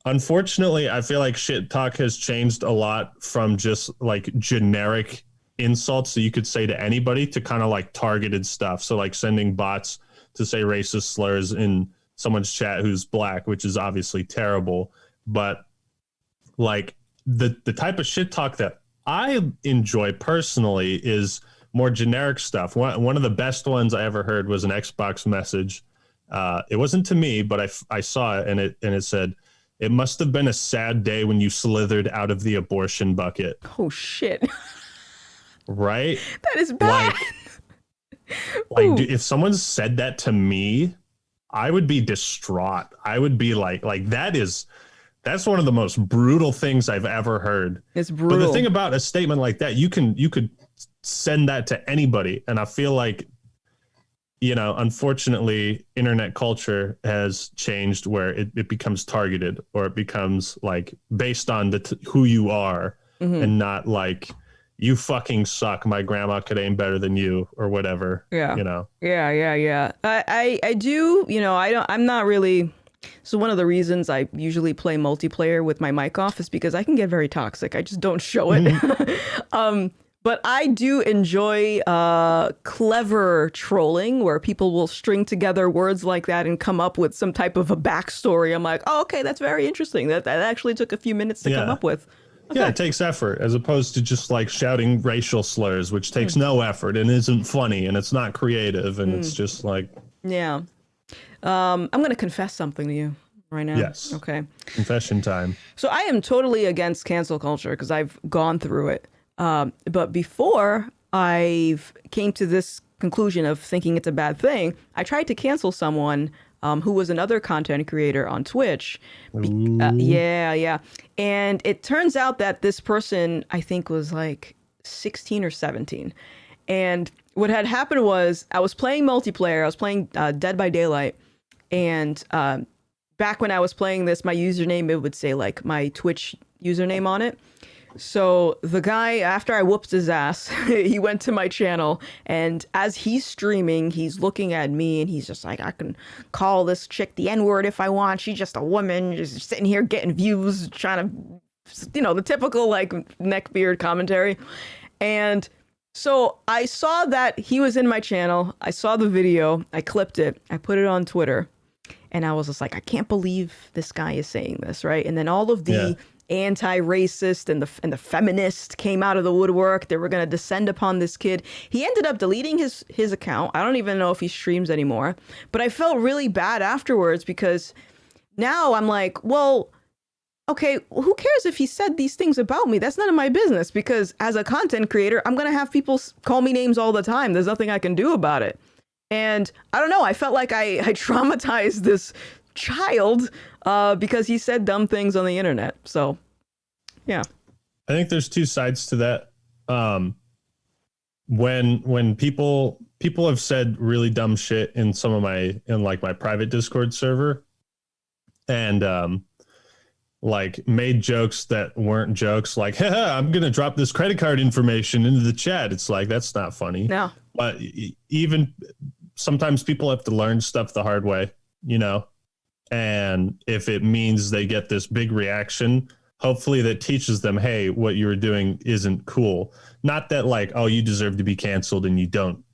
Unfortunately, I feel like shit talk has changed a lot from just like generic insults that you could say to anybody to kind of like targeted stuff. So like sending bots to say racist slurs in someone's chat who's Black, which is obviously terrible. But like the type of shit talk that I enjoy personally is more generic stuff. One of the best ones I ever heard was an Xbox message. It wasn't to me, but I saw it, and it said, "It must have been a sad day when you slithered out of the abortion bucket." Oh shit! Right? That is bad. If someone said that to me, I would be distraught. I would be like that's one of the most brutal things I've ever heard. It's brutal. But the thing about a statement like that, you could send that to anybody, and I feel like, unfortunately, internet culture has changed where it becomes targeted, or it becomes like based on who you are, and not like, you fucking suck, my grandma could aim better than you, or whatever. Yeah. Yeah. I do, I'm not really. So one of the reasons I usually play multiplayer with my mic off is because I can get very toxic. I just don't show it. But I do enjoy clever trolling, where people will string together words like that and come up with some type of a backstory. I'm like, oh, okay, that's very interesting. That actually took a few minutes to come up with. Okay. Yeah, it takes effort, as opposed to just like shouting racial slurs, which takes no effort and isn't funny, and it's not creative, and it's just like... Yeah. I'm going to confess something to you right now. Yes. Okay. Confession time. So I am totally against cancel culture, because I've gone through it. But before I came to this conclusion of thinking it's a bad thing, I tried to cancel someone who was another content creator on Twitch. Yeah. And it turns out that this person, I think, was like 16 or 17. And what had happened was, I was playing multiplayer. I was playing Dead by Daylight. And back when I was playing this, my username, it would say like my Twitch username on it. So the guy, after I whooped his ass, he went to my channel, and as he's streaming, he's looking at me, and he's just like, I can call this chick the N-word if I want. She's just a woman, just sitting here getting views, trying to, the typical like neckbeard commentary. And so I saw that he was in my channel. I saw the video. I clipped it. I put it on Twitter. And I was just like, I can't believe this guy is saying this, right? And then all of the anti-racist and the feminist came out of the woodwork. They were going to descend upon this kid. He ended up deleting his account. I don't even know if he streams anymore. But I felt really bad afterwards, because now I'm like, well, okay, who cares if he said these things about me? That's none of my business, because as a content creator, I'm going to have people call me names all the time. There's nothing I can do about it. And I don't know, I felt like I traumatized this child because he said dumb things on the internet. So, yeah. I think there's two sides to that. When people have said really dumb shit in my private Discord server, and like made jokes that weren't jokes, like, haha, I'm gonna drop this credit card information into the chat. It's like, that's not funny. No. But even sometimes people have to learn stuff the hard way, you know? And if it means they get this big reaction, hopefully that teaches them, hey, what you were doing isn't cool. Not that like, oh, you deserve to be canceled and you don't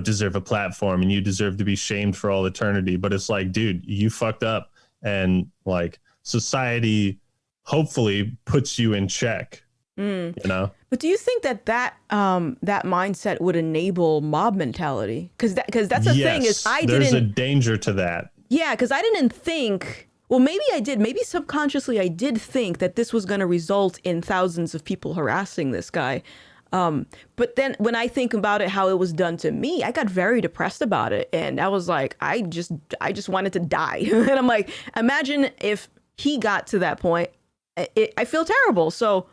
deserve a platform and you deserve to be shamed for all eternity. But it's like, dude, you fucked up, and like society hopefully puts you in check. You know? But do you think that mindset would enable mob mentality? Because that's the thing is there's a danger to that. Yeah, because I didn't think. Well, maybe I did. Maybe subconsciously I did think that this was going to result in thousands of people harassing this guy. But then when I think about it, how it was done to me, I got very depressed about it. And I was like, I just wanted to die. And I'm like, imagine if he got to that point. I feel terrible. So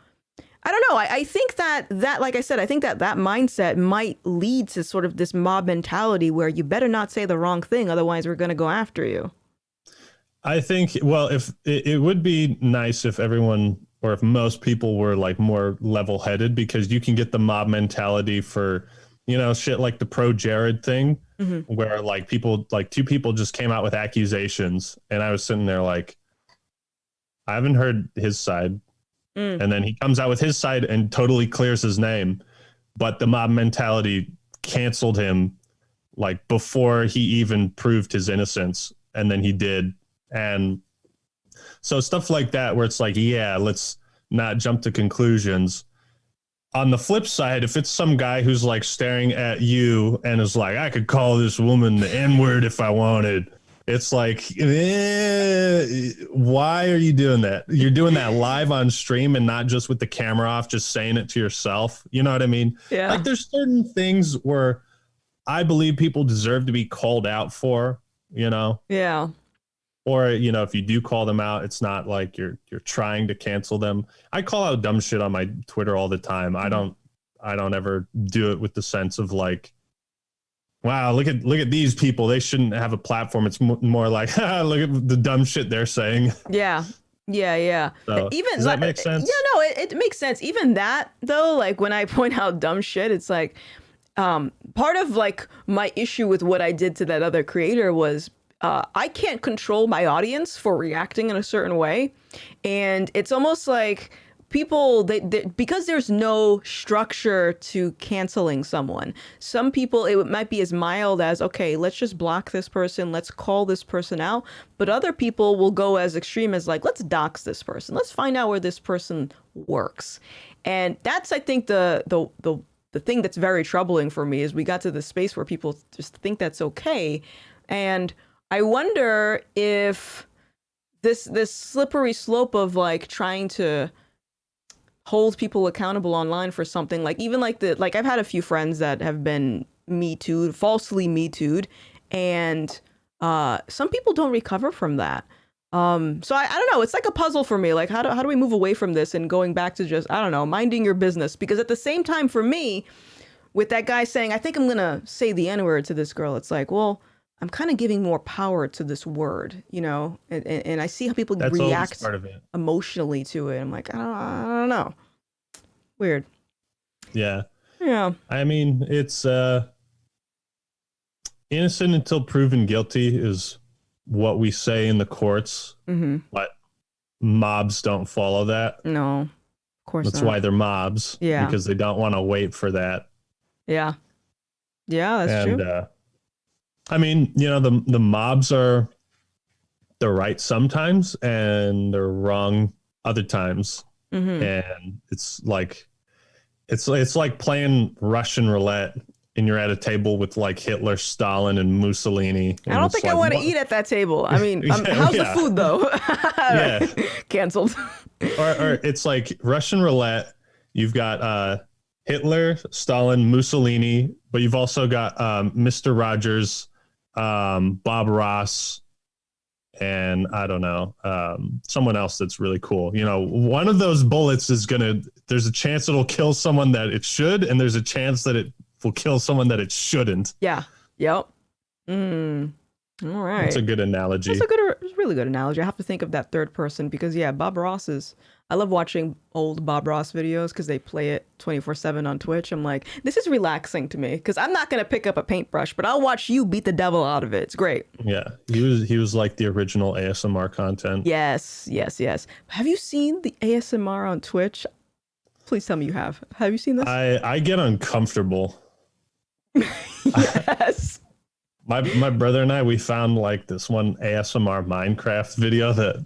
I don't know. I think that, like I said, I think that mindset might lead to sort of this mob mentality where you better not say the wrong thing. Otherwise, we're going to go after you. I think, well, if it would be nice if everyone, or if most people were like more level headed, because you can get the mob mentality for, you know, shit like the pro Jared thing, where like two people just came out with accusations. And I was sitting there like, I haven't heard his side. And then he comes out with his side and totally clears his name. But the mob mentality canceled him like before he even proved his innocence. And then he did. And so stuff like that, where it's like, yeah, let's not jump to conclusions. On the flip side, if it's some guy who's like staring at you and is like, I could call this woman the N-word if I wanted. It's like, why are you doing that? You're doing that live on stream and not just with the camera off, just saying it to yourself. You know what I mean? Yeah. Like there's certain things where I believe people deserve to be called out for, you know? Yeah. Or, you know, if you do call them out, it's not like you're trying to cancel them. I call out dumb shit on my Twitter all the time. I don't ever do it with the sense of like, wow, look at these people. They shouldn't have a platform. It's more like, look at the dumb shit they're saying. Yeah. So, Even does that make sense? Yeah, no, it makes sense. Even that though, like when I point out dumb shit, it's like part of like my issue with what I did to that other creator was I can't control my audience for reacting in a certain way. And it's almost like people, they because there's no structure to canceling someone. Some people, it might be as mild as, okay, let's just block this person. Let's call this person out. But other people will go as extreme as like, let's dox this person. Let's find out where this person works. And that's, I think, the thing that's very troubling for me is we got to the space where people just think that's okay. And I wonder if this slippery slope of like trying to hold people accountable online for something, like even like I've had a few friends that have been falsely Me Too'd, and some people don't recover from that. So I don't know. It's like a puzzle for me. Like how do we move away from this and going back to just, I don't know, minding your business? Because at the same time, for me, with that guy saying, I think I'm gonna say the N-word to this girl, it's like, well, I'm kind of giving more power to this word, you know, and I see how people react part of it. Emotionally to it. I'm like, I don't know. Weird. Yeah. Yeah. I mean, it's innocent until proven guilty is what we say in the courts, but mobs don't follow that. No, of course That's not. why they're mobs. Yeah. Because they don't want to wait for that. Yeah. Yeah, that's true. I mean, you know, the mobs they're right sometimes and they're wrong other times. And it's like playing Russian roulette and you're at a table with like Hitler, Stalin, and Mussolini. And I don't think I want to eat at that table. I mean, how's the food though? Yeah. Canceled. or it's like Russian roulette. You've got Hitler, Stalin, Mussolini, but you've also got Mr. Rogers, Bob Ross, and I don't know, someone else that's really cool. You know, one of those bullets there's a chance it'll kill someone that it should, and there's a chance that it will kill someone that it shouldn't. Yeah. Yep. All right. That's a good analogy. It's a really good analogy. I have to think of that third person because yeah, I love watching old Bob Ross videos because they play it 24/7 on Twitch. I'm like, this is relaxing to me because I'm not going to pick up a paintbrush, but I'll watch you beat the devil out of it. It's great. Yeah. He was like the original ASMR content. Yes. Have you seen the ASMR on Twitch? Please tell me you have. Have you seen this? I get uncomfortable. Yes. My brother and I, we found like this one ASMR Minecraft video that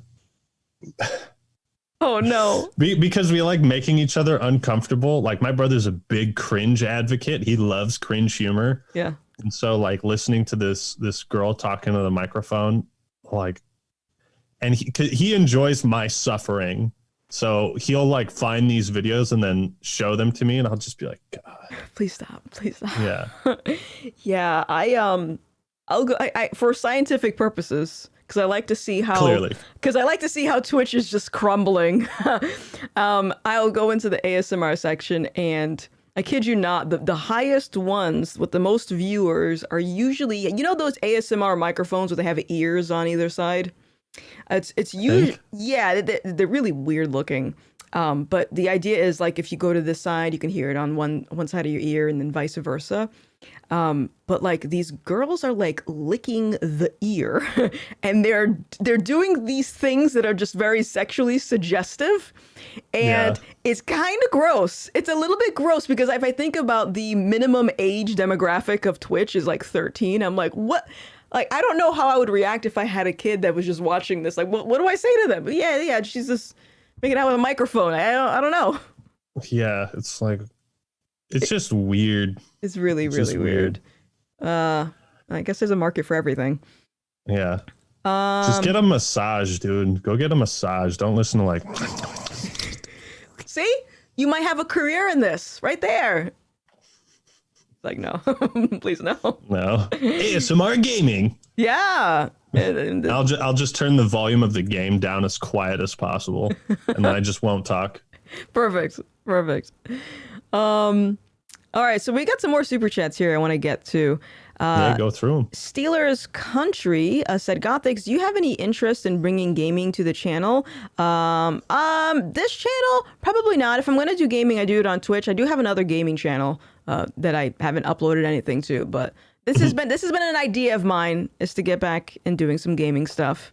oh no. Because we like making each other uncomfortable. Like my brother's a big cringe advocate. He loves cringe humor. Yeah. And so like listening to this girl talking to the microphone, like, and he enjoys my suffering. So he'll like find these videos and then show them to me, and I'll just be like, God, please stop. Yeah. Yeah. I'll go for scientific purposes because I like to see how Twitch is just crumbling. I'll go into the ASMR section, and I kid you not, the highest ones with the most viewers are usually, you know, those ASMR microphones where they have ears on either side. It's usually, yeah, they're really weird looking. But the idea is like if you go to this side, you can hear it on one side of your ear, and then vice versa. But like these girls are like licking the ear, and they're doing these things that are just very sexually suggestive, and it's kind of gross. It's a little bit gross because if I think about the minimum age demographic of Twitch is like 13, I'm like, what? Like, I don't know how I would react if I had a kid that was just watching this. Like, what do I say to them? Yeah, she's just making out with a microphone. I don't know. Yeah, it's like, it's just weird. It's really weird. I guess there's a market for everything. Yeah. Just get a massage, dude. Go get a massage. Don't listen to like. See? You might have a career in this right there. Like, no, please no. No. ASMR gaming. Yeah. I'll just turn the volume of the game down as quiet as possible, and then I just won't talk. Perfect. All right, so we got some more super chats here I want to get to. Yeah, go through them. Steelers Country said, Gothix, do you have any interest in bringing gaming to the channel? This channel, probably not. If I'm going to do gaming, I do it on Twitch. I do have another gaming channel that I haven't uploaded anything to, but this has been an idea of mine, is to get back and doing some gaming stuff.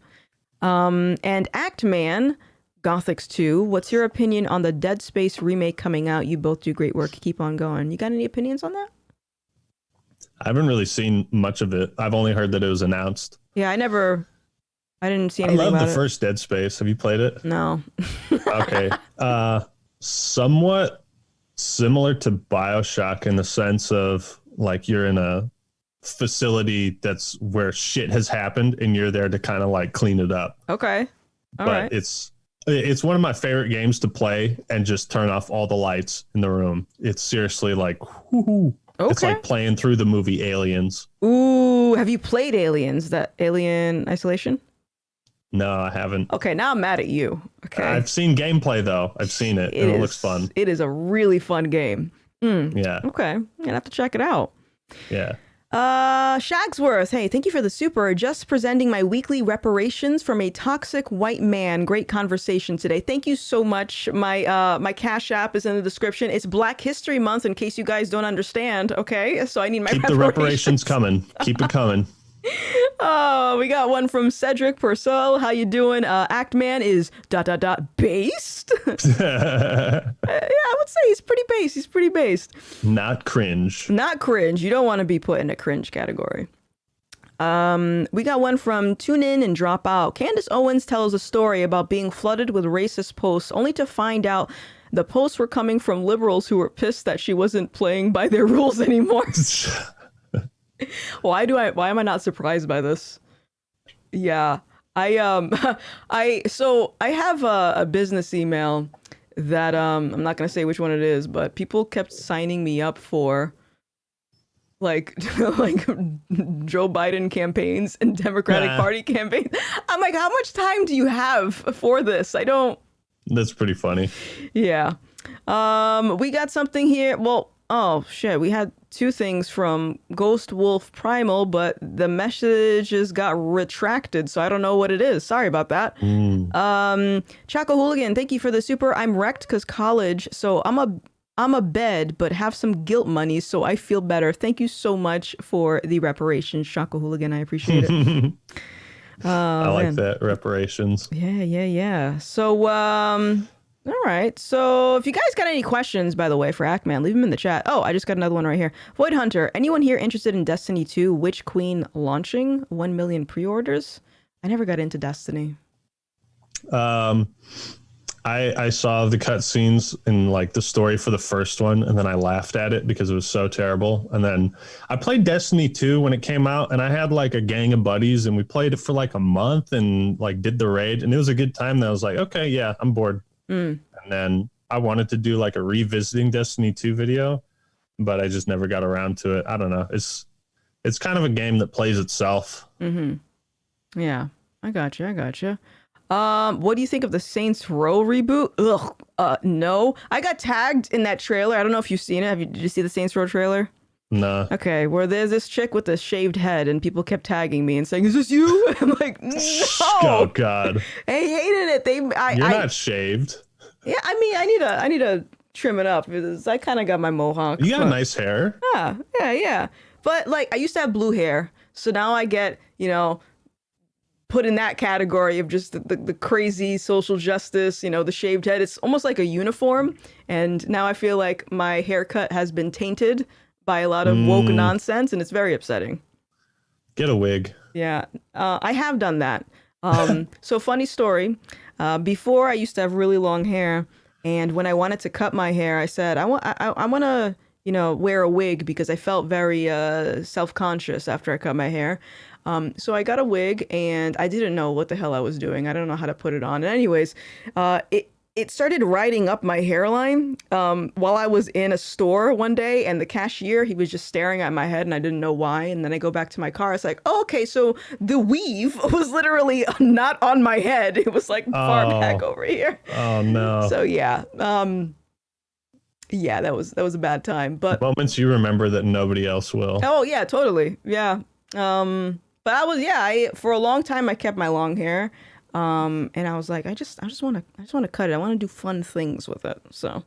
And Actman, Gothix 2, what's your opinion on the Dead Space remake coming out? You both do great work. Keep on going. You got any opinions on that? I haven't really seen much of it. I've only heard that it was announced. Yeah, I didn't see anything about it. I love the first Dead Space. Have you played it? No. Okay. Somewhat similar to BioShock in the sense of like you're in a facility that's where shit has happened and you're there to kind of like clean it up. Okay. All right. It's one of my favorite games to play and just turn off all the lights in the room. It's seriously like, whoo-hoo. Okay. It's like playing through the movie Aliens. Ooh, have you played Aliens, that Alien Isolation? No, I haven't. Okay, now I'm mad at you. Okay. I've seen gameplay, though. I've seen it, and it looks fun. It is a really fun game. Yeah. Okay, I'm going to have to check it out. Yeah. Shagsworth, hey, thank you for the super. Just presenting my weekly reparations from a toxic white man. Great conversation today. Thank you so much. My Cash App is in the description. It's Black History Month, in case you guys don't understand. Okay, so I need my Keep the reparations coming. Keep it coming. Oh, we got one from Cedric Purcell. How you doing? Actman is ... based. Yeah, I would say he's pretty based. Not cringe. You don't want to be put in a cringe category. We got one from Tune In and Drop Out. Candace Owens tells a story about being flooded with racist posts only to find out the posts were coming from liberals who were pissed that she wasn't playing by their rules anymore. Why am I not surprised by this? Yeah, I have a business email that I'm not gonna say which one it is, but people kept signing me up for like like Joe Biden campaigns and Democratic Nah. Party campaigns. I'm like, how much time do you have for this? I don't. That's pretty funny. Yeah. We got something here. Well, oh shit, we had two things from Ghost Wolf Primal, but the messages got retracted, so I don't know what it is. Sorry about that. Chaco Hooligan, thank you for the super. I'm wrecked because college, so I'm a bed, but have some guilt money, so I feel better. Thank you so much for the reparations, Chaco Hooligan. I appreciate it. I like Man. that, reparations. Yeah. So, all right. So, if you guys got any questions, by the way, for Ackman, leave them in the chat. Oh, I just got another one right here. Void Hunter, anyone here interested in Destiny 2? Witch Queen launching? 1 million pre-orders? I never got into Destiny. I saw the cutscenes in like the story for the first one, and then I laughed at it because it was so terrible. And then I played Destiny 2 when it came out, and I had like a gang of buddies, and we played it for like a month and like did the raid, and it was a good time. And I was like, okay, yeah, I'm bored. And then I wanted to do like a revisiting Destiny 2 video, but I just never got around to it. I don't know. It's kind of a game that plays itself. Yeah, I gotcha. What do you think of the Saints Row reboot? No. I got tagged in that trailer. I don't know if you've seen it. Did you see the Saints Row trailer? Nah. Okay, where there's this chick with a shaved head and people kept tagging me and saying, "Is this you?" I'm like, "No." Oh God. I hated it. You're not shaved. Yeah, I mean, I need to trim it up because I kind of got my mohawk. You got nice hair. Yeah. But like, I used to have blue hair, so now I get, put in that category of just the crazy social justice, the shaved head. It's almost like a uniform. And now I feel like my haircut has been tainted by a lot of woke nonsense, and it's very upsetting. Get a wig. Yeah, I have done that. So funny story. Before I used to have really long hair, and when I wanted to cut my hair, I said, I want to, wear a wig because I felt very self-conscious after I cut my hair. So I got a wig and I didn't know what the hell I was doing. I don't know how to put it on. And anyways, it started riding up my hairline while I was in a store one day, and the cashier, he was just staring at my head and I didn't know why. And then I go back to my car. It's like, oh, okay, so the weave was literally not on my head. It was like far back over here. Oh no. So yeah. Yeah, that was a bad time. But moments you remember that nobody else will. Oh yeah, totally. Yeah. But I for a long time I kept my long hair. And I was like, I just want to cut it. I want to do fun things with it. So,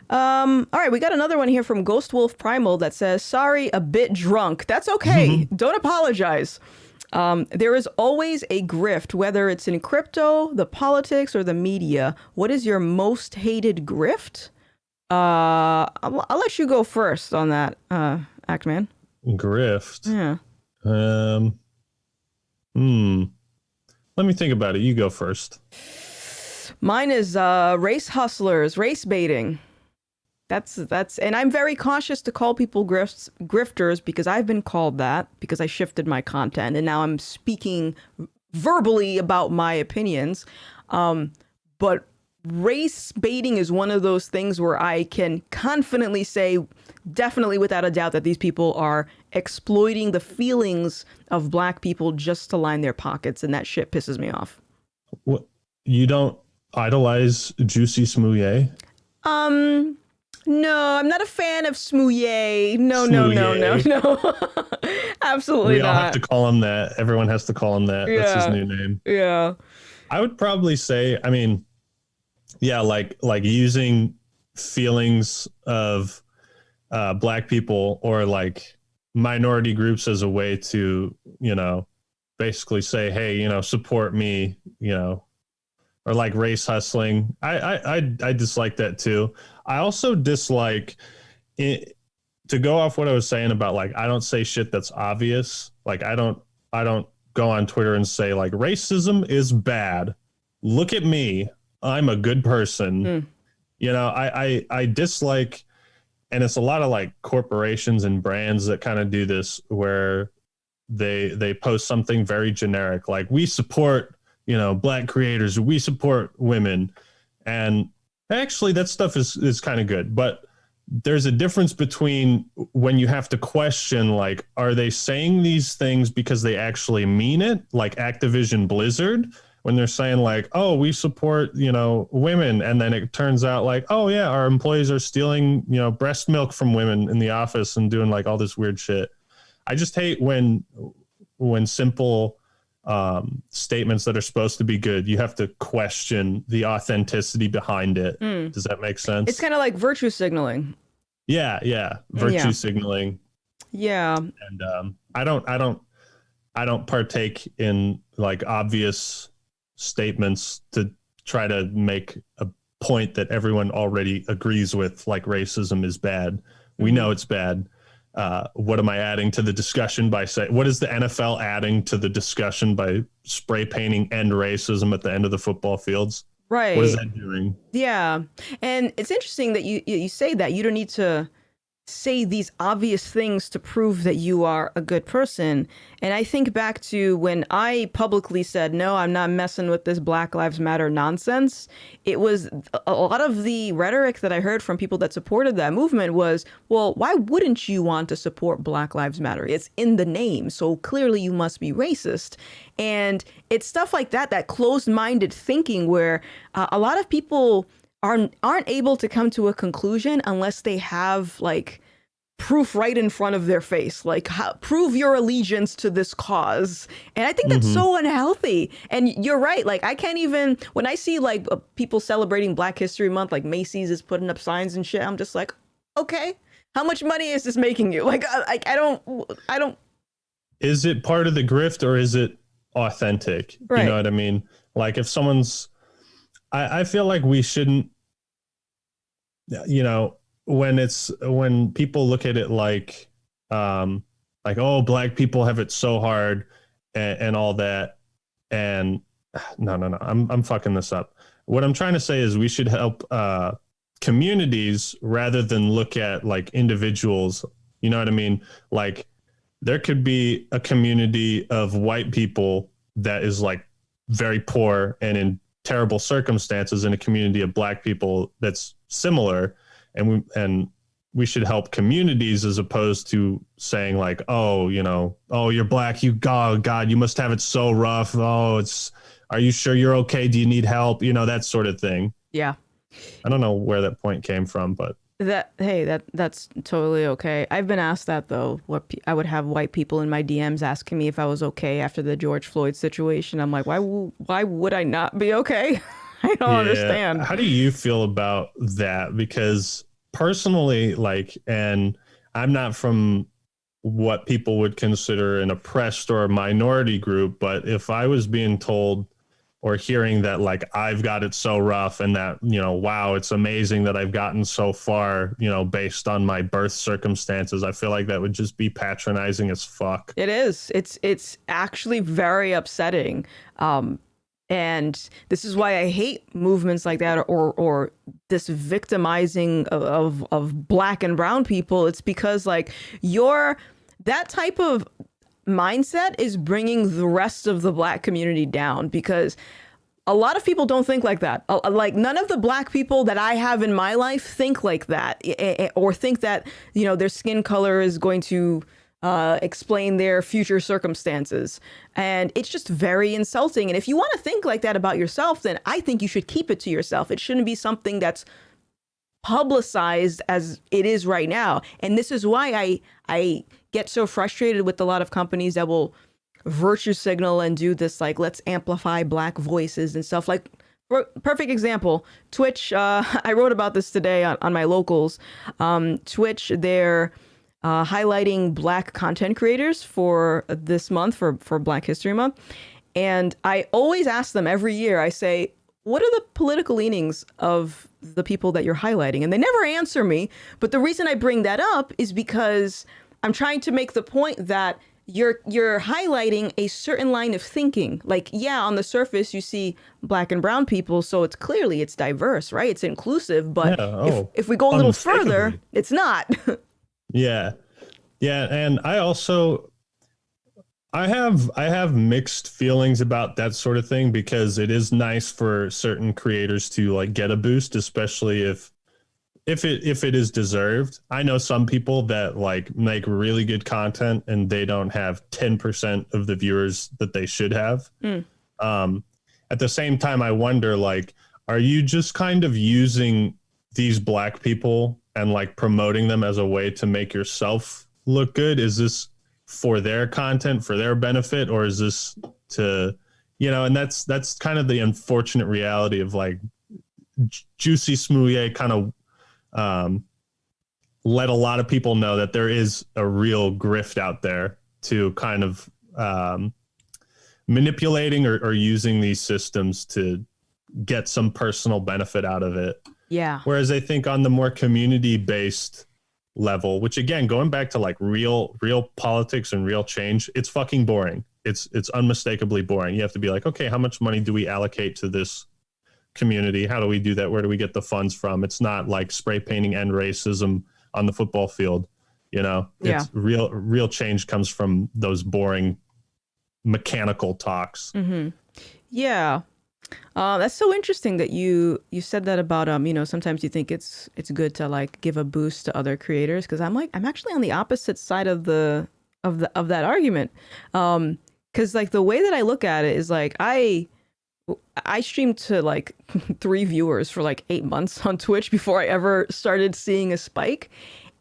all right, we got another one here from Ghost Wolf Primal that says, sorry, a bit drunk. That's okay. Don't apologize. There is always a grift, whether it's in crypto, the politics, or the media. What is your most hated grift? I'll let you go first on that, Actman. Grift. Yeah. Let me think about it. You go first. Mine is race hustlers, race baiting. That's and I'm very cautious to call people grifters because I've been called that because I shifted my content and now I'm speaking verbally about my opinions. But race baiting is one of those things where I can confidently say, definitely without a doubt, that these people are exploiting the feelings of Black people just to line their pockets, and that shit pisses me off. What, you don't idolize Juicy Smouye? No, I'm not a fan of Smouye. No. Absolutely not. We all have to call him that. Everyone has to call him that. Yeah. That's his new name. Yeah. I would probably say, I mean, yeah, like using feelings of Black people or like minority groups as a way to, basically say, hey, support me, or like race hustling. I dislike that too. I also dislike it, to go off what I was saying about like, I don't say shit that's obvious. Like I don't go on Twitter and say like racism is bad. Look at me. I'm a good person. I dislike, and it's a lot of like corporations and brands that kind of do this where they post something very generic, like we support, Black creators, we support women. And actually that stuff is kind of good. But there's a difference between when you have to question, like, are they saying these things because they actually mean it? Like Activision Blizzard, when they're saying like, oh, we support, women. And then it turns out like, oh yeah, our employees are stealing, breast milk from women in the office and doing like all this weird shit. I just hate when simple statements that are supposed to be good, you have to question the authenticity behind it. Does that make sense? It's kind of like virtue signaling. Yeah. Virtue signaling. Yeah. And I don't partake in like obvious statements to try to make a point that everyone already agrees with, like racism is bad. We know it's bad. What am I adding to the discussion by saying, what is the NFL adding to the discussion by spray painting end racism at the end of the football fields? Right. What is that doing? Yeah. And it's interesting that you say that you don't need to say these obvious things to prove that you are a good person. And I think back to when I publicly said, no, I'm not messing with this Black Lives Matter nonsense. It was a lot of the rhetoric that I heard from people that supported that movement was, well, why wouldn't you want to support Black Lives Matter? It's in the name. So clearly you must be racist. And it's stuff like that, that closed-minded thinking where a lot of people aren't able to come to a conclusion unless they have like proof right in front of their face, like prove your allegiance to this cause. And I think that's so unhealthy. And you're right. Like I can't even, when I see like people celebrating Black History Month, like Macy's is putting up signs and shit, I'm just like, okay, how much money is this making you? Like, I don't. Is it part of the grift or is it authentic? Right. You know what I mean? Like if someone's, I feel like we shouldn't, when people look at it like, oh, Black people have it so hard and all that. And no, I'm fucking this up. What I'm trying to say is we should help communities rather than look at like individuals. You know what I mean? Like there could be a community of white people that is like very poor and in terrible circumstances, in a community of Black people that's similar, and we should help communities as opposed to saying like, oh, you're Black, God, you must have it so rough. Oh, are you sure you're okay? Do you need help? That sort of thing. Yeah. I don't know where that point came from, but that's totally okay. I've been asked that though. I would have white people in my DMs asking me if I was okay after the George Floyd situation. I'm like, why would I not be okay? I don't understand. How do you feel about that? Because personally, like, and I'm not from what people would consider an oppressed or a minority group, but if I was being told or hearing that like I've got it so rough and that, wow, it's amazing that I've gotten so far, based on my birth circumstances, I feel like that would just be patronizing as fuck. It is. It's actually very upsetting. And this is why I hate movements like that or this victimizing of Black and brown people. It's because like that type of mindset is bringing the rest of the Black community down, because a lot of people don't think like that. Like none of the Black people that I have in my life think like that, or think that, their skin color is going to explain their future circumstances. And it's just very insulting. And if you want to think like that about yourself, then I think you should keep it to yourself. It shouldn't be something that's publicized as it is right now. And this is why I get so frustrated with a lot of companies that will virtue signal and do this, like, let's amplify Black voices and stuff. Like, perfect example, Twitch. I wrote about this today on my locals. Twitch, they're highlighting Black content creators for this month, for Black History Month. And I always ask them every year, I say, what are the political leanings of the people that you're highlighting? And they never answer me. But the reason I bring that up is because I'm trying to make the point that you're highlighting a certain line of thinking. Like, yeah, on the surface, you see Black and brown people, so it's diverse, right? It's inclusive. But if we go a little further, it's not. Yeah. And I have mixed feelings about that sort of thing, because it is nice for certain creators to like get a boost, especially if if it is deserved. I know some people that like make really good content and they don't have 10% of the viewers that they should have. At the same time, I wonder, like, are you just kind of using these black people and like promoting them as a way to make yourself look good? Is this for their content, for their benefit, or is this to, and that's kind of the unfortunate reality of like Juicy Smouye kind of let a lot of people know that there is a real grift out there to kind of manipulating or using these systems to get some personal benefit out of it. Yeah. Whereas I think on the more community-based level, which again, going back to like real politics and real change, it's fucking boring. It's unmistakably boring. You have to be like, okay, how much money do we allocate to this community? How do we do that? Where do we get the funds from? It's not like spray painting end racism on the football field. It's real change comes from those boring mechanical talks. Mm-hmm. Yeah. That's so interesting that you said that about sometimes you think it's good to like give a boost to other creators, because I'm actually on the opposite side of that argument, because like the way that I look at it is like I streamed to like 3 viewers for like 8 months on Twitch before I ever started seeing a spike.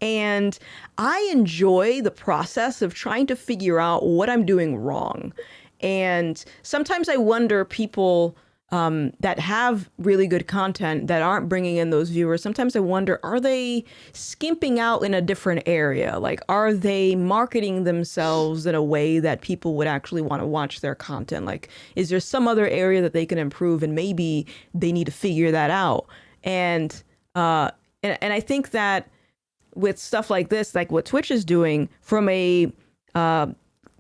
And I enjoy the process of trying to figure out what I'm doing wrong. And sometimes I wonder, people that have really good content that aren't bringing in those viewers, sometimes I wonder, are they skimping out in a different area? Like, are they marketing themselves in a way that people would actually want to watch their content? Like, is there some other area that they can improve, and maybe they need to figure that out? And I think that with stuff like this, like what Twitch is doing, from a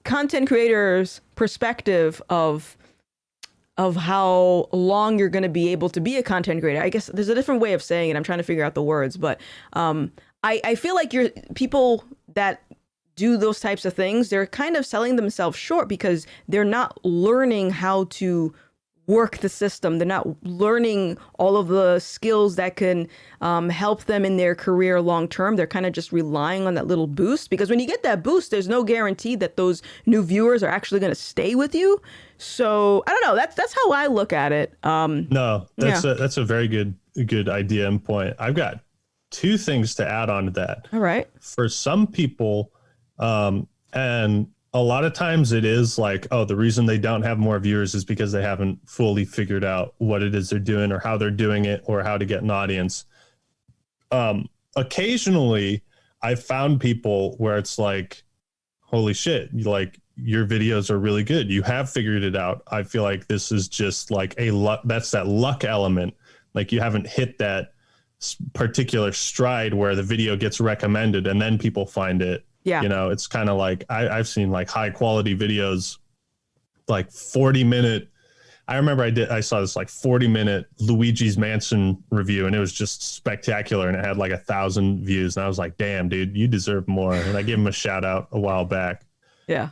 content creator's perspective of how long you're going to be able to be a content creator. I guess there's a different way of saying it. I'm trying to figure out the words, but I feel like people that do those types of things, they're kind of selling themselves short because they're not learning how to work the system. They're not learning all of the skills that can help them in their career long term. They're kind of just relying on that little boost, because when you get that boost, there's no guarantee that those new viewers are actually going to stay with you. So I don't know. That's how I look at it. No, that's a very good idea and point. I've got 2 things to add on to that. All right. For some people, and a lot of times it is like, oh, the reason they don't have more viewers is because they haven't fully figured out what it is they're doing or how they're doing it or how to get an audience. Occasionally I've found people where it's like, holy shit, like your videos are really good. You have figured it out. I feel like this is just like that's that luck element. Like you haven't hit that particular stride where the video gets recommended and then people find it. Yeah. It's kind of like I've seen like high quality videos, like 40-minute. I remember I saw this like 40-minute Luigi's Mansion review, and it was just spectacular, and it had like 1,000 views. And I was like, damn, dude, you deserve more. And I gave him a shout out a while back. Yeah.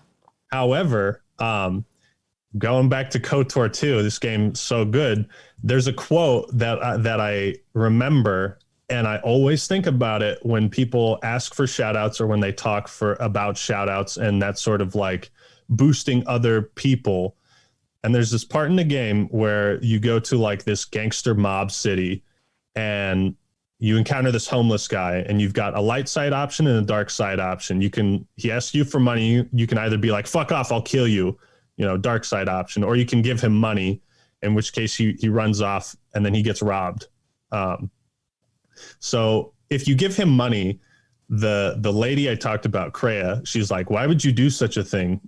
However, going back to KOTOR 2, this game's so good. There's a quote that I remember, and I always think about it when people ask for shout outs or when they talk about shout outs and that sort of like boosting other people. And there's this part in the game where you go to like this gangster mob city and you encounter this homeless guy, and you've got a light side option and a dark side option. He asks you for money. You can either be like, fuck off, I'll kill you, dark side option, or you can give him money, in which case he runs off and then he gets robbed. So if you give him money, the lady I talked about, Kreia, she's like, why would you do such a thing?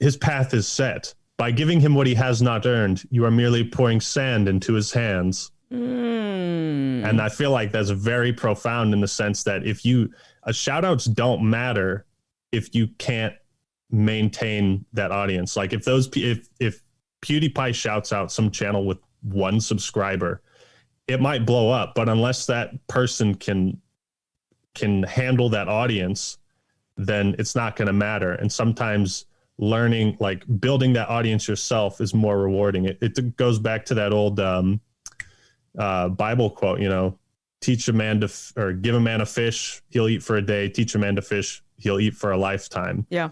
His path is set. By giving him what he has not earned, you are merely pouring sand into his hands. And I feel like that's very profound in the sense that shout outs don't matter if you can't maintain that audience. Like if PewDiePie shouts out some channel with 1 subscriber, it might blow up, but unless that person can handle that audience, then it's not going to matter. And sometimes learning, like building that audience yourself, is more rewarding. It goes back to that old Bible quote, teach a man to, or give a man a fish, he'll eat for a day. Teach a man to fish, he'll eat for a lifetime. Yeah.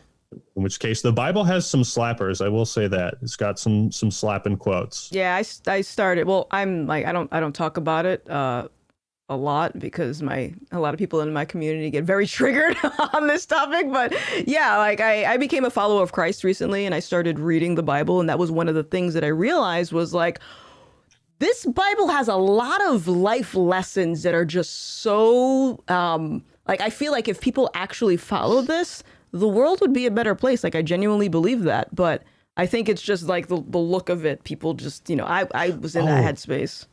In which case, the Bible has some slappers. I will say that it's got some slapping quotes. Yeah, I started. Well, I'm like I don't talk about it a lot because a lot of people in my community get very triggered on this topic. But yeah, like I became a follower of Christ recently, and I started reading the Bible, and that was one of the things that I realized was like, this Bible has a lot of life lessons that are just so like I feel like if people actually follow this, the world would be a better place. Like I genuinely believe that, but I think it's just like the look of it. People just, I was in that headspace.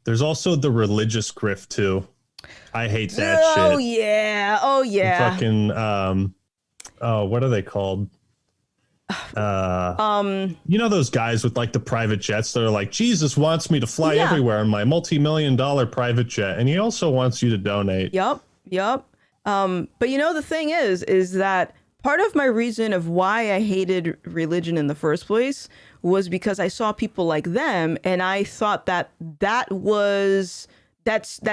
There's also the religious grift too. I hate that shit. Oh yeah. Oh yeah. The fucking what are they called? Those guys with like the private jets that are like, Jesus wants me to fly everywhere in my multi-million-dollar private jet, and he also wants you to donate. Yep. But the thing is that part of my reason of why I hated religion in the first place was because I saw people like them, and I thought that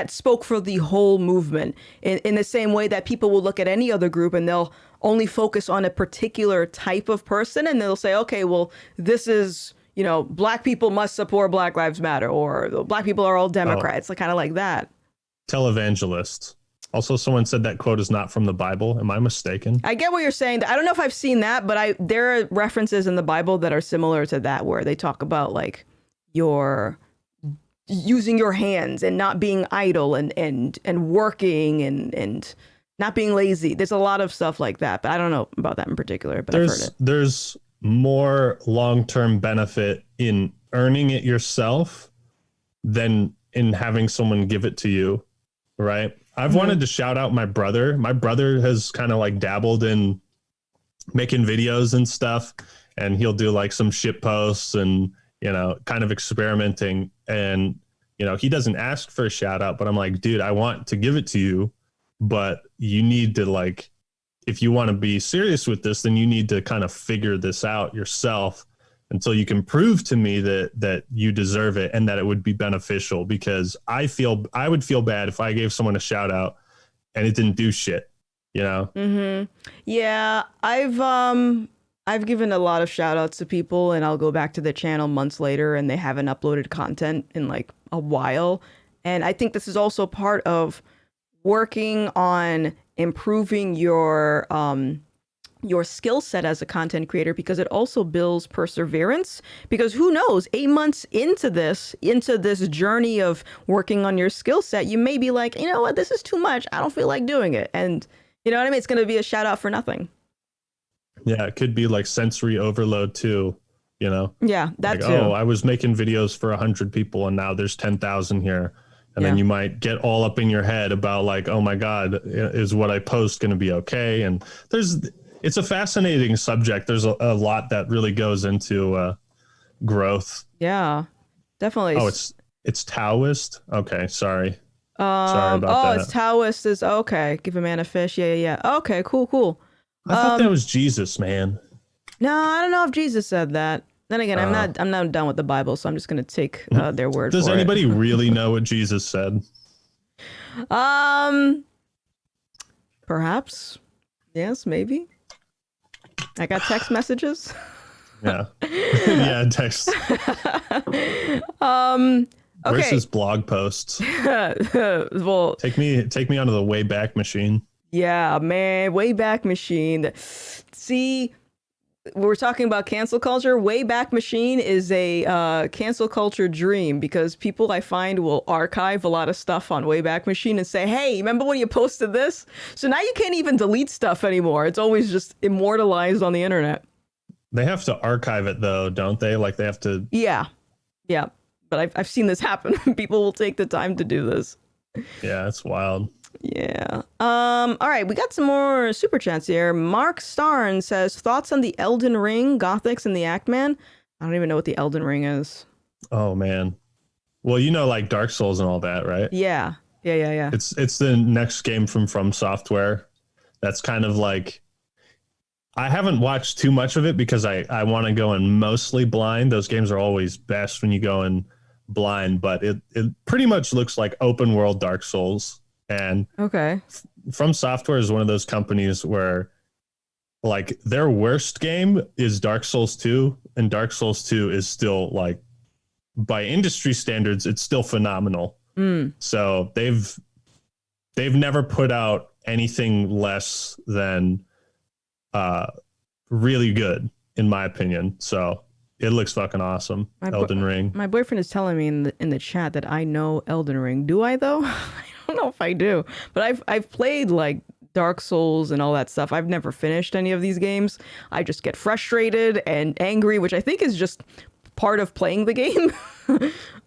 spoke for the whole movement in the same way that people will look at any other group and they'll only focus on a particular type of person, and they'll say, okay, well, this is, Black people must support Black Lives Matter, or Black people are all Democrats, like kind of like that. Televangelists. Also, someone said that quote is not from the Bible. Am I mistaken? I get what you're saying. I don't know if I've seen that, but there are references in the Bible that are similar to that, where they talk about like your using your hands and not being idle and working and not being lazy. There's a lot of stuff like that, but I don't know about that in particular, but I've heard it. There's more long-term benefit in earning it yourself than in having someone give it to you, right? I've wanted to shout out my brother. My brother has kind of like dabbled in making videos and stuff, and he'll do like some shit posts and, kind of experimenting. And, he doesn't ask for a shout out, but I'm like, dude, I want to give it to you, but you need to like, if you want to be serious with this, then you need to kind of figure this out yourself until you can prove to me that you deserve it and that it would be beneficial, because I would feel bad if I gave someone a shout out and it didn't do shit, Mm-hmm. Yeah, I've given a lot of shout outs to people, and I'll go back to the channel months later and they haven't uploaded content in like a while. And I think this is also part of working on improving your skill set as a content creator, because it also builds perseverance. Because who knows, 8 months into this journey of working on your skill set, you may be like, you know what, this is too much. I don't feel like doing it. And you know what I mean? It's going to be a shout out for nothing. Yeah, it could be like sensory overload too, Yeah, that like, too. Oh, I was making videos for 100 people and now there's 10,000 here. And then you might get all up in your head about like, oh my God, is what I post going to be okay? And it's a fascinating subject. There's a lot that really goes into growth. Yeah, definitely. Oh, it's Taoist. Okay, sorry. Sorry about that. It's Taoist is okay. Give a man a fish. Yeah. Okay, cool. I thought that was Jesus, man. No, I don't know if Jesus said that. Then again, I'm not done with the Bible, so I'm just gonna take their word for it. Does anybody really know what Jesus said? Perhaps. Yes, maybe. I got text messages. Yeah. Yeah, text. Where's his blog posts? Well, take me onto the Wayback Machine. Yeah, man, Wayback Machine. See, we're talking about cancel culture. Wayback Machine is a cancel culture dream, because people I find will archive a lot of stuff on Wayback Machine and say, hey, remember when you posted this? So now you can't even delete stuff anymore. It's always just immortalized on the internet. They have to archive it though, don't they? Like they have to. Yeah. But I've seen this happen. People will take the time to do this. Yeah, it's wild. Yeah. All right, we got some more super chats here. Mark Starn says, thoughts on the Elden Ring, Gothix, and the Actman? I don't even know what the Elden Ring is. Oh man. Well, like Dark Souls and all that, right? Yeah. It's the next game from Software. That's kind of like, I haven't watched too much of it because I want to go in mostly blind. Those games are always best when you go in blind, but it pretty much looks like open world Dark Souls. And Okay. From Software is one of those companies where like their worst game is Dark Souls 2, and Dark Souls 2 is still like by industry standards, it's still phenomenal. So they've never put out anything less than really good, in my opinion. So it looks fucking awesome. Elden Ring. My boyfriend is telling me in the chat that I know Elden Ring. Do I though? I don't know if I do, but I've played like Dark Souls and all that stuff. I've never finished any of these games. I just get frustrated and angry, which I think is just part of playing the game.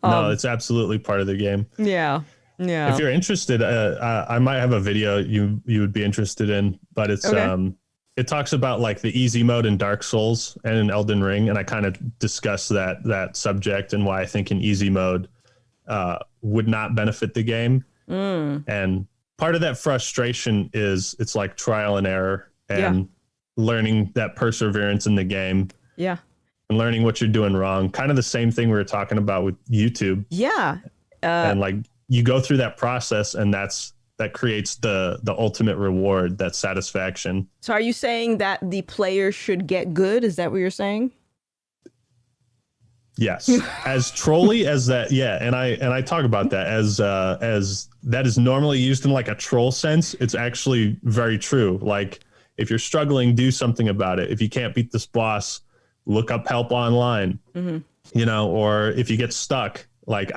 No, it's absolutely part of the game. Yeah. If you're interested, I might have a video you would be interested in, but it's Okay. It talks about like the easy mode in Dark Souls and in Elden Ring, and I kind of discuss that subject and why I think an easy mode would not benefit the game. And part of that frustration is it's like trial and error and learning that perseverance in the game. Yeah. And learning what you're doing wrong. Kind of the same thing we were talking about with YouTube. Yeah. And like you go through that process, and that creates the ultimate reward, that satisfaction. So are you saying that the player should get good? Is that what you're saying? Yes. As trolly as that, yeah. And I talk about that as that is normally used in like a troll sense. It's actually very true. Like if you're struggling, do something about it. If you can't beat this boss, look up help online. You know, or if you get stuck, like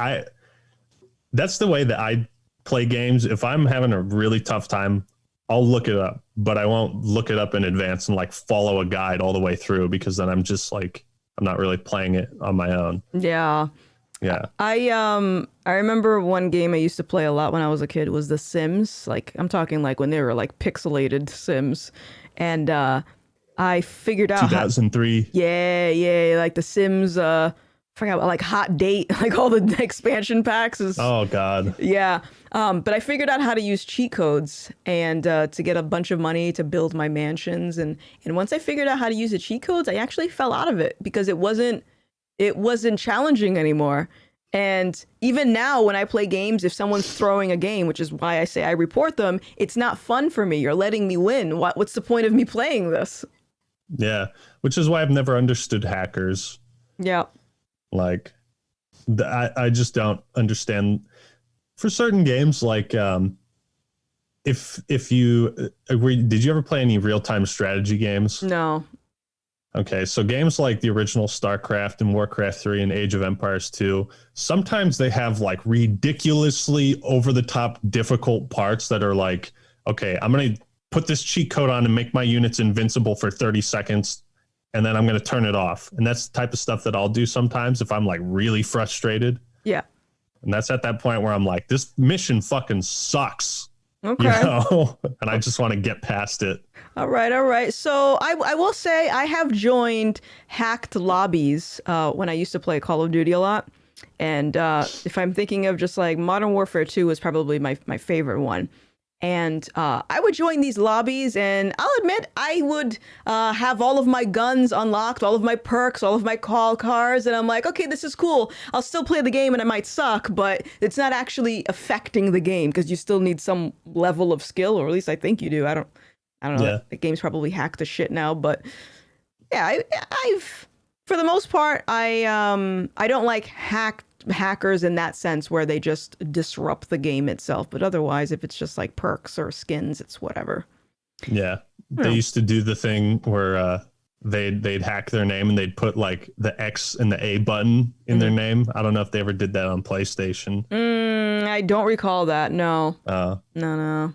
that's the way that I play games. If I'm having a really tough time, I'll look it up, but I won't look it up in advance and like follow a guide all the way through, because then I'm just like, I'm not really playing it on my own. Yeah. Yeah. I remember one game I used to play a lot when I was a kid was The Sims. Like I'm talking like when they were like pixelated Sims. And I figured out 2003. Yeah, like The Sims forgot about like Hot Date, like all the expansion packs is Oh God. yeah. But I figured out how to use cheat codes and to get a bunch of money to build my mansions. And once I figured out how to use the cheat codes, I actually fell out of it because it wasn't challenging anymore. And even now when I play games, if someone's throwing a game, which is why I say I report them, it's not fun for me. You're letting me win. What's the point of me playing this? Yeah. Which is why I've never understood hackers. Yeah. Like I just don't understand for certain games. Like if you agree, did you ever play any real-time strategy games? No. Okay, so games like the original StarCraft and Warcraft 3 and Age of Empires 2, sometimes they have like ridiculously over-the-top difficult parts that are like, okay, I'm going to put this cheat code on and make my units invincible for 30 seconds, and then I'm going to turn it off. And that's the type of stuff that I'll do sometimes if I'm like really frustrated. Yeah. And that's at that point where I'm like, this mission fucking sucks. Okay. You know? And I just want to get past it. All right. So I will say I have joined hacked lobbies when I used to play Call of Duty a lot. And if I'm thinking of just like Modern Warfare 2 was probably my favorite one. And I would join these lobbies, and I'll admit I would have all of my guns unlocked, all of my perks, all of my call cards, and I'm like, okay, this is cool. I'll still play the game, and it might suck, but it's not actually affecting the game because you still need some level of skill, or at least I think you do. I don't know. Yeah. The game's probably hacked to shit now, but yeah, I've for the most part, I don't like hackers in that sense where they just disrupt the game itself, but otherwise if it's just like perks or skins, it's whatever. Yeah. They used to do the thing where they'd hack their name and they'd put like the X and the A button in their name. I don't know if they ever did that on PlayStation. I don't recall that. No. No.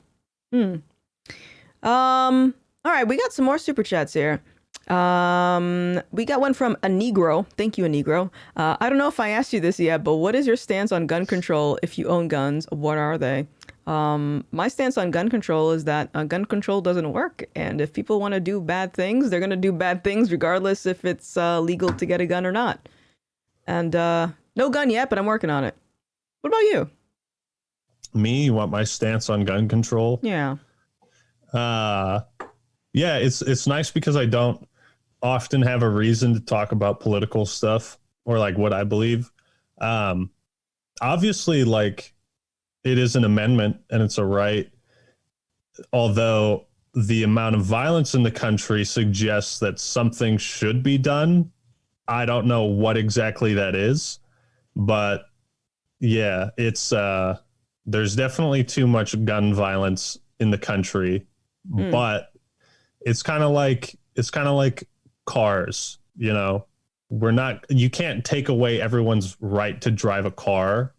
All right, we got some more super chats here. We got one from a Negro. Thank you, a Negro. I don't know if I asked you this yet, but what is your stance on gun control? If you own guns, what are they? My stance on gun control is that gun control doesn't work. And if people want to do bad things, they're going to do bad things regardless if it's legal to get a gun or not. And no gun yet, but I'm working on it. What about you? Me? You want my stance on gun control? Yeah. Yeah, it's nice because I don't often have a reason to talk about political stuff or like what I believe. obviously, like, it is an amendment and it's a right, although the amount of violence in the country suggests that something should be done. I don't know what exactly that is, but yeah, it's there's definitely too much gun violence in the country, but it's kind of like cars, you know. You can't take away everyone's right to drive a car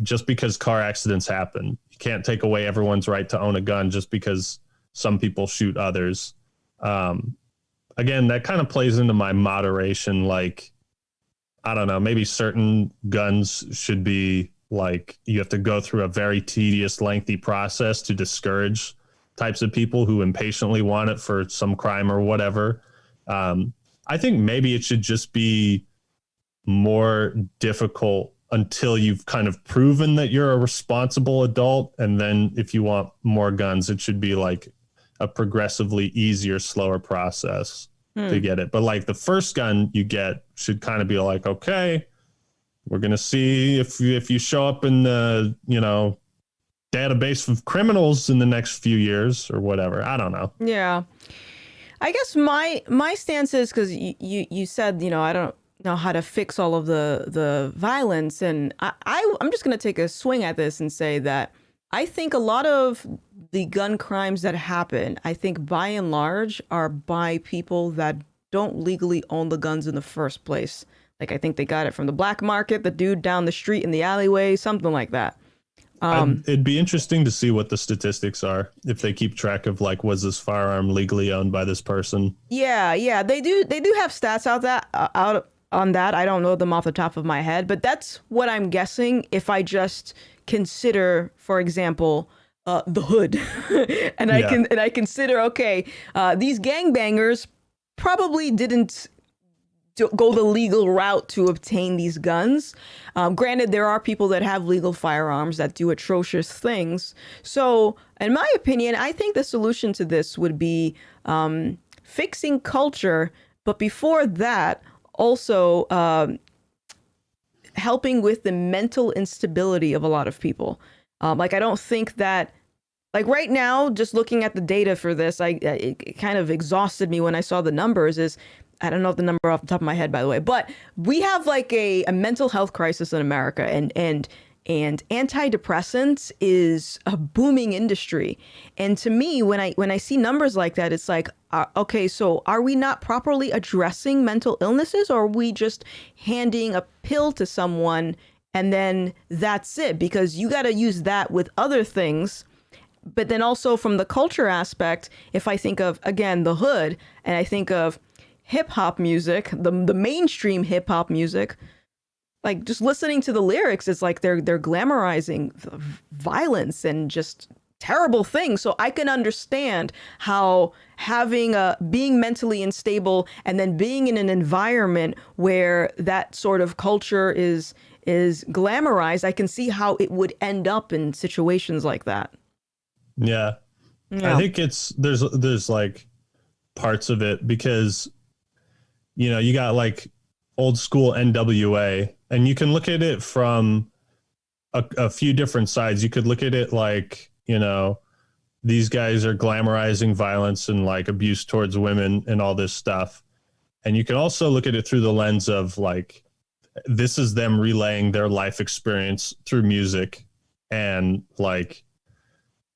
just because car accidents happen. You can't take away everyone's right to own a gun just because some people shoot others. Again, that kind of plays into my moderation. Like, I don't know, maybe certain guns should be like, you have to go through a very tedious, lengthy process to discourage types of people who impatiently want it for some crime or whatever. I think maybe it should just be more difficult until you've kind of proven that you're a responsible adult. And then if you want more guns, it should be like a progressively easier, slower process to get it. But like the first gun you get should kind of be like, okay, we're going to see if you show up in the, you know, database of criminals in the next few years or whatever. I don't know. Yeah. I guess my stance is, because you said, you know, I don't know how to fix all of the violence. And I'm just going to take a swing at this and say that I think a lot of the gun crimes that happen, I think by and large are by people that don't legally own the guns in the first place. Like, I think they got it from the black market, the dude down the street in the alleyway, something like that. It'd be interesting to see what the statistics are, if they keep track of like, was this firearm legally owned by this person? Yeah, they do have stats out on that. I don't know them off the top of my head, but that's what I'm guessing if I just consider, for example, the hood, and I consider, okay, these gangbangers probably didn't go the legal route to obtain these guns. Granted, there are people that have legal firearms that do atrocious things. So, in my opinion, I think the solution to this would be fixing culture, but before that, also helping with the mental instability of a lot of people. Like, I don't think that, like right now, just looking at the data for this, it kind of exhausted me when I saw the numbers. I don't know the number off the top of my head, by the way, but we have like a mental health crisis in America, and antidepressants is a booming industry. And to me, when I see numbers like that, it's like, okay, so are we not properly addressing mental illnesses, or are we just handing a pill to someone and then that's it? Because you got to use that with other things. But then also from the culture aspect, if I think of, again, the hood, and I think of hip hop music, the mainstream hip hop music, like just listening to the lyrics, it's like they're glamorizing violence and just terrible things. So I can understand how being mentally unstable and then being in an environment where that sort of culture is glamorized, I can see how it would end up in situations like that. Yeah. I think there's like parts of it, because, you know, you got like old school NWA, and you can look at it from a few different sides. You could look at it like, you know, these guys are glamorizing violence and like abuse towards women and all this stuff. And you can also look at it through the lens of like, this is them relaying their life experience through music. And like,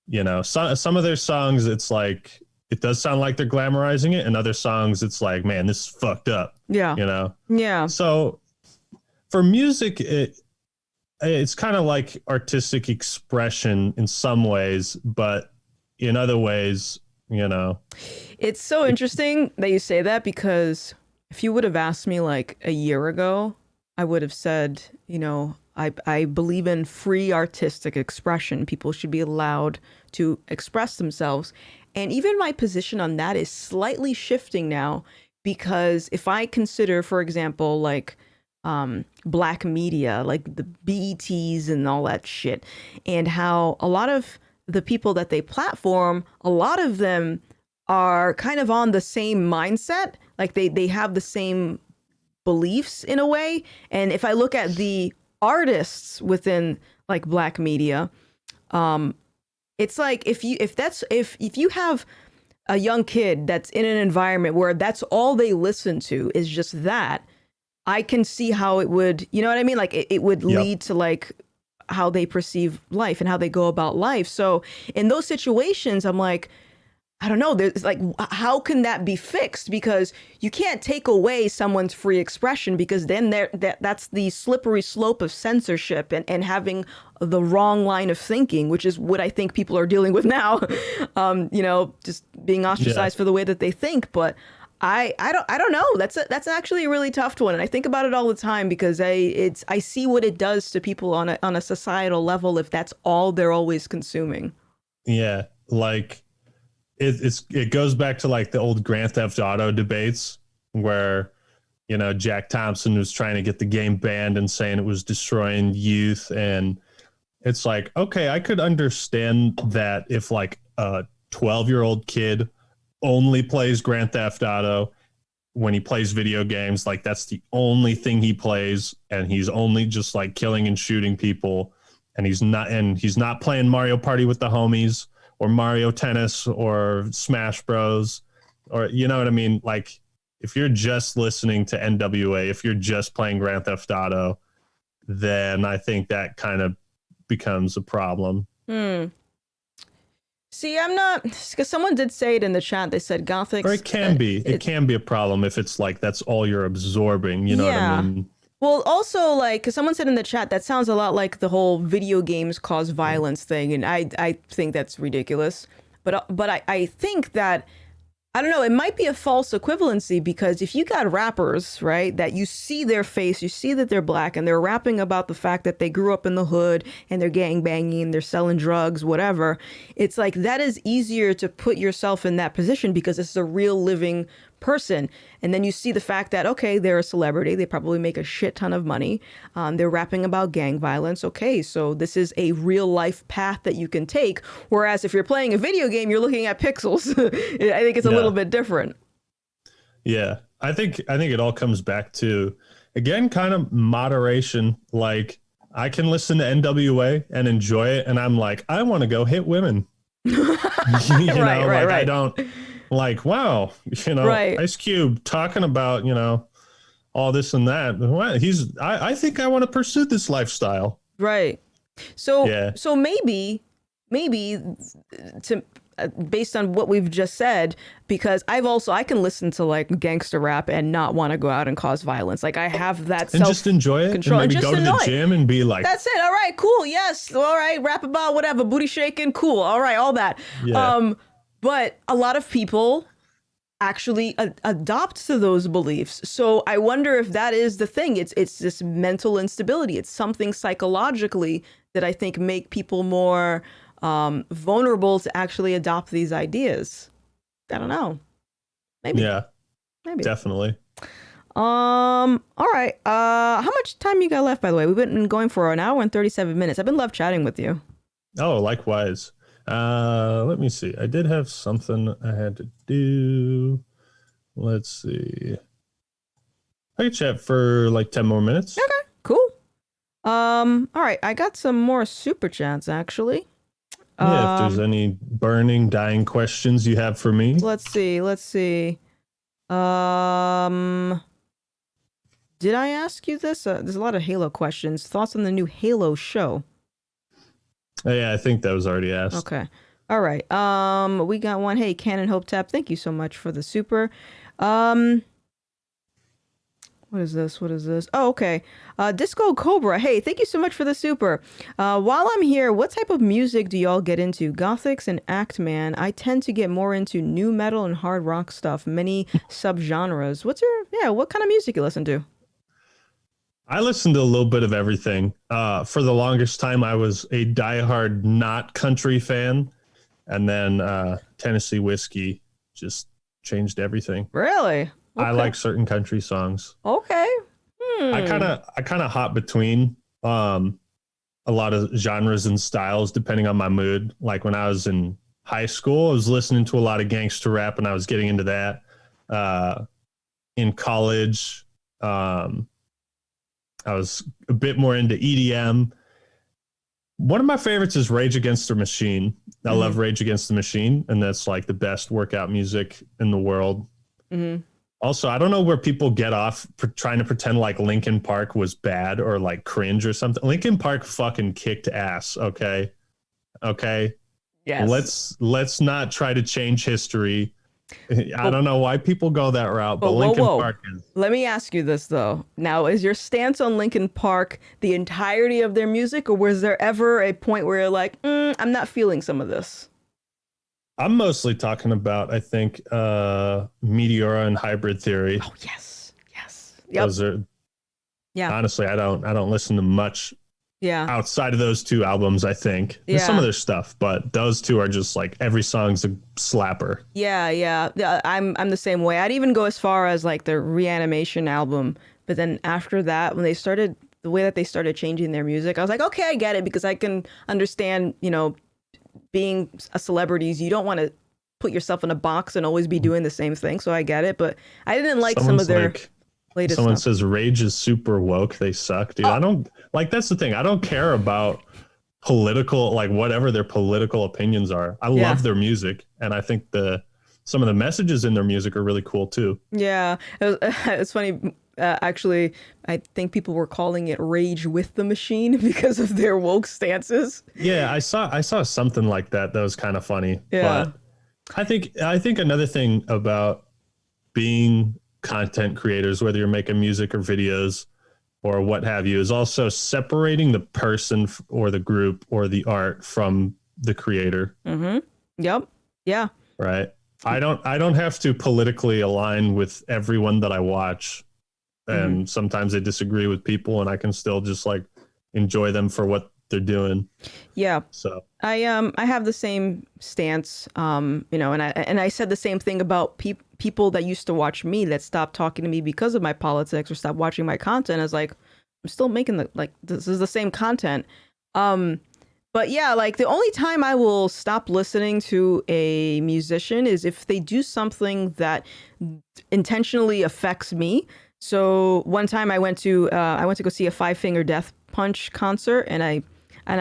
you know, some of their songs, it's like, it does sound like they're glamorizing it, and other songs, it's like, man, this is fucked up. Yeah. You know? Yeah. So for music, it's kind of like artistic expression in some ways, but in other ways, you know. It's so interesting that you say that, because if you would have asked me like a year ago, I would have said, you know, I believe in free artistic expression. People should be allowed to express themselves. And even my position on that is slightly shifting now, because if I consider, for example, like black media, like the BETs and all that shit, and how a lot of the people that they platform, a lot of them are kind of on the same mindset. Like they have the same beliefs in a way. And if I look at the artists within like black media, it's like if you have a young kid that's in an environment where that's all they listen to is just that, I can see how it would, you know what I mean? Like it would lead to like how they perceive life and how they go about life. So in those situations, I'm like, I don't know. There's like, how can that be fixed? Because you can't take away someone's free expression, because then that's the slippery slope of censorship and having the wrong line of thinking, which is what I think people are dealing with now. You know, just being ostracized for the way that they think. But I don't know. That's actually a really tough one, and I think about it all the time because I see what it does to people on a societal level if that's all they're always consuming. Yeah, like. It goes back to like the old Grand Theft Auto debates where, you know, Jack Thompson was trying to get the game banned and saying it was destroying youth. And it's like, okay, I could understand that if like a 12-year-old kid only plays Grand Theft Auto when he plays video games, like that's the only thing he plays, and he's only just like killing and shooting people, and he's not playing Mario Party with the homies, or Mario Tennis or Smash Bros, or you know what I mean? Like if you're just listening to NWA, if you're just playing Grand Theft Auto, then I think that kind of becomes a problem. See, I'm not, because someone did say it in the chat. They said Gothix. Or it can be. It can be a problem if it's like that's all you're absorbing. You know what I mean? Well, also, like, because someone said in the chat, that sounds a lot like the whole video games cause violence thing, and I think that's ridiculous. But I think that, I don't know, it might be a false equivalency, because if you got rappers, right, that you see their face, you see that they're black, and they're rapping about the fact that they grew up in the hood, and they're gang banging, they're selling drugs, whatever, it's like that is easier to put yourself in that position because it's a real living person. And then you see the fact that, okay, they're a celebrity, they probably make a shit ton of money, they're rapping about gang violence, okay, so this is a real life path that you can take. Whereas if you're playing a video game, you're looking at pixels. I think it's a little bit different. Yeah, I think it all comes back to, again, kind of moderation. Like I can listen to NWA and enjoy it, and I'm like, I want to go hit women. I don't like, wow, you know, Ice Cube talking about, you know, all this and that. I think I want to pursue this lifestyle. Right. So maybe to based on what we've just said, because I can listen to like gangster rap and not want to go out and cause violence. Like I have that and just enjoy it, control, and maybe go to the gym and be like, that's it. All right, cool. Yes. All right. Rap about whatever, booty shaking. Cool. All right. All that. Yeah. But a lot of people actually adopt to those beliefs. So I wonder if that is the thing. It's this mental instability. It's something psychologically that I think make people more vulnerable to actually adopt these ideas. I don't know. Maybe. Yeah. Maybe. Definitely. All right. How much time you got left, by the way? We've been going for an hour and 37 minutes. I've been love chatting with you. Oh, likewise. Let me see. I did have something I had to do. Let's see. I can chat for like 10 more minutes. Okay, cool. All right. I got some more super chats actually. Yeah, if there's any burning, dying questions you have for me. Let's see. Did I ask you this? There's a lot of Halo questions. Thoughts on the new Halo show? Yeah, I think that was already asked. Okay. All right. We got one. Hey, Cannon Hope Tap. Thank you so much for the super. What is this? Oh, okay. Disco Cobra. Hey, thank you so much for the super. While I'm here, what type of music do y'all get into? Gothix and Act Man. I tend to get more into new metal and hard rock stuff. Many subgenres. What kind of music you listen to? I listened to a little bit of everything. For the longest time, I was a diehard not country fan. And then Tennessee Whiskey just changed everything. Really? Okay. I like certain country songs. Okay. I kind of hop between a lot of genres and styles depending on my mood. Like when I was in high school, I was listening to a lot of gangster rap and I was getting into that. In college, I was a bit more into EDM. One of my favorites is Rage Against the Machine. I love Rage Against the Machine, and that's like the best workout music in the world. Also, I don't know where people get off trying to pretend like Linkin Park was bad or like cringe or something. Linkin Park fucking kicked ass. Okay. Yes. Let's not try to change history. I don't know why people go that route, but Linkin Park is. Let me ask you this though. Now, is your stance on Linkin Park the entirety of their music, or was there ever a point where you're like, I'm not feeling some of this? I'm mostly talking about, I think, Meteora and Hybrid Theory. Oh yes. Yep. Those are. Yeah. Honestly, I don't listen to much. Yeah. Outside of those two albums, I think there's some of their stuff, but those two are just like every song's a slapper. Yeah. I'm the same way. I'd even go as far as like the Reanimation album, but then after that, when they started the way that they started changing their music, I was like, okay, I get it, because I can understand, being a celebrity, you don't want to put yourself in a box and always be doing the same thing. So I get it, but I didn't like some of their latest Someone stuff. says Rage is super woke. They suck, dude. I don't like, that's the thing. I don't care about political, like whatever their political opinions are. I love their music. And I think some of the messages in their music are really cool too. Yeah. It's funny. Actually, I think people were calling it Rage with the Machine because of their woke stances. Yeah. I saw something like that. That was kind of funny. Yeah. But I think another thing about being content creators, whether you're making music or videos or what have you, is also separating the person or the group or the art from the creator. Yep. Yeah. Right. I don't have to politically align with everyone that I watch, and sometimes I disagree with people, and I can still just like enjoy them for what they're doing. Yeah. So I have the same stance, and I said the same thing about people that used to watch me that stopped talking to me because of my politics or stopped watching my content. I was like, I'm still making this is the same content. But yeah, like the only time I will stop listening to a musician is if they do something that intentionally affects me. So one time I went to go see a Five Finger Death Punch concert, and I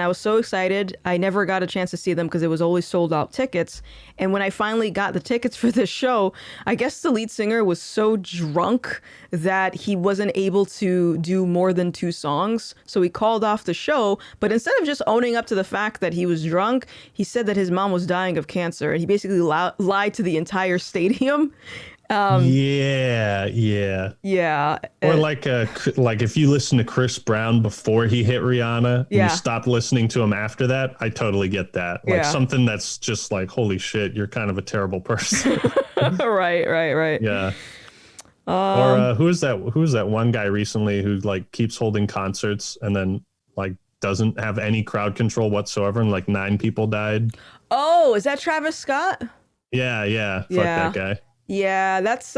was so excited. I never got a chance to see them because it was always sold out tickets. And when I finally got the tickets for this show, I guess the lead singer was so drunk that he wasn't able to do more than 2 songs. So he called off the show. But instead of just owning up to the fact that he was drunk, he said that his mom was dying of cancer. And he basically lied to the entire stadium. Yeah. Or like if you listen to Chris Brown before he hit Rihanna, and you stopped listening to him after that, I totally get that. Like something that's just like, holy shit, you're kind of a terrible person. Right. Yeah. Or who's that one guy recently who like keeps holding concerts and then like doesn't have any crowd control whatsoever, and like 9 people died? Oh, is that Travis Scott? Yeah. Fuck that guy. Yeah, that's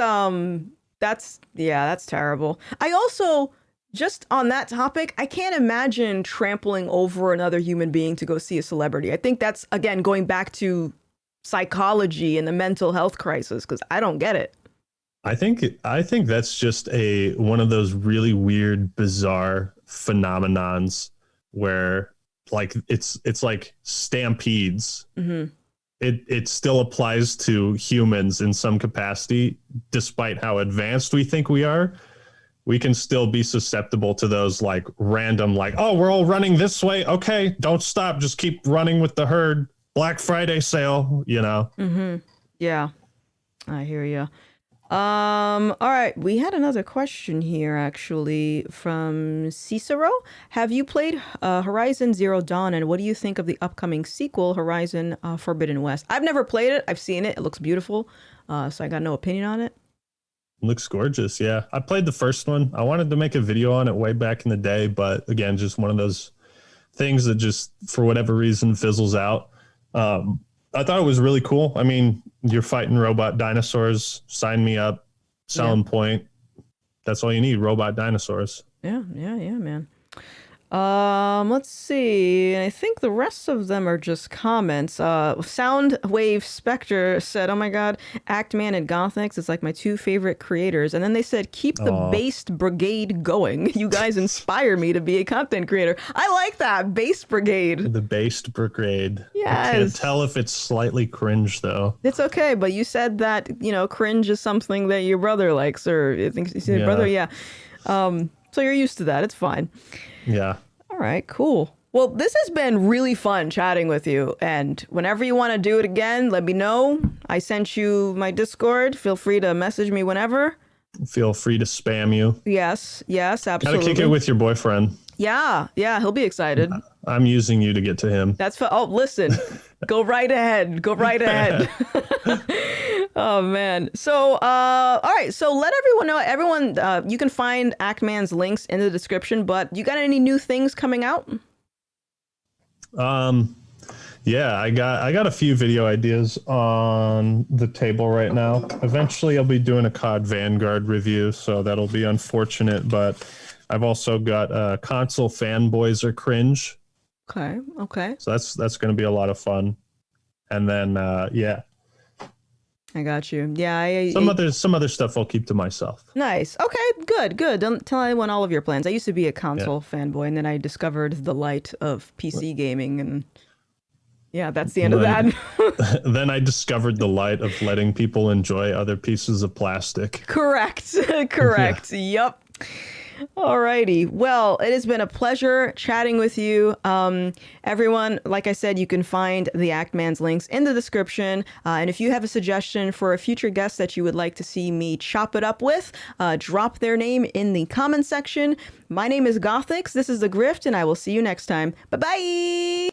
terrible. I also, just on that topic, I can't imagine trampling over another human being to go see a celebrity. I think that's, again, going back to psychology and the mental health crisis, because I don't get it. I think that's just one of those really weird, bizarre phenomenons where like it's like stampedes. It still applies to humans in some capacity, despite how advanced we think we are. We can still be susceptible to those like random, like, oh, we're all running this way. Okay, don't stop. Just keep running with the herd. Black Friday sale, Yeah, I hear you. All right, we had another question here actually from Cicero. Have you played Horizon Zero Dawn, and what do you think of the upcoming sequel, Horizon Forbidden West? I've never played it. I've seen it. It looks beautiful. So I got no opinion on it. Looks gorgeous. Yeah, I played the first one. I wanted to make a video on it way back in the day, but again, just one of those things that just for whatever reason fizzles out. I thought it was really cool. I mean, you're fighting robot dinosaurs. Sign me up. Selling point. That's all you need. Robot dinosaurs. Yeah, man. Let's see. I think the rest of them are just comments. Soundwave Spectre said, "Oh my God, Actman and Gothix is like my two favorite creators." And then they said, "Keep the Based Brigade going. You guys inspire me to be a content creator." I like that, Based Brigade. The Based Brigade. Yes. I can't tell if it's slightly cringe though. It's okay, but you said that cringe is something that your brother likes, or I think you said your brother, yeah. So you're used to that. It's fine. Yeah. All right, cool. Well, this has been really fun chatting with you. And whenever you want to do it again, let me know. I sent you my Discord. Feel free to message me whenever. Feel free to spam you. Yes, absolutely. Gotta kick it with your boyfriend. Yeah, he'll be excited. I'm using you to get to him. That's for, oh, listen, go right ahead. Go right ahead. Oh, man. So, all right. So let everyone know, you can find Actman's links in the description, but you got any new things coming out? Yeah, I got a few video ideas on the table right now. Eventually I'll be doing a COD Vanguard review, so that'll be unfortunate, but I've also got console fanboys are cringe. Okay. So that's going to be a lot of fun. And then yeah. I got you. Yeah, some other stuff I'll keep to myself. Nice. Okay, good. Don't tell anyone all of your plans. I used to be a console fanboy, and then I discovered the light of PC gaming, and yeah, that's the end of that. Then I discovered the light of letting people enjoy other pieces of plastic. Correct. Yeah. Yep. Alrighty. Well, it has been a pleasure chatting with you. Everyone, like I said, you can find the Actman's links in the description. And if you have a suggestion for a future guest that you would like to see me chop it up with, drop their name in the comment section. My name is Gothix. This is the Grift, and I will see you next time. Bye-bye.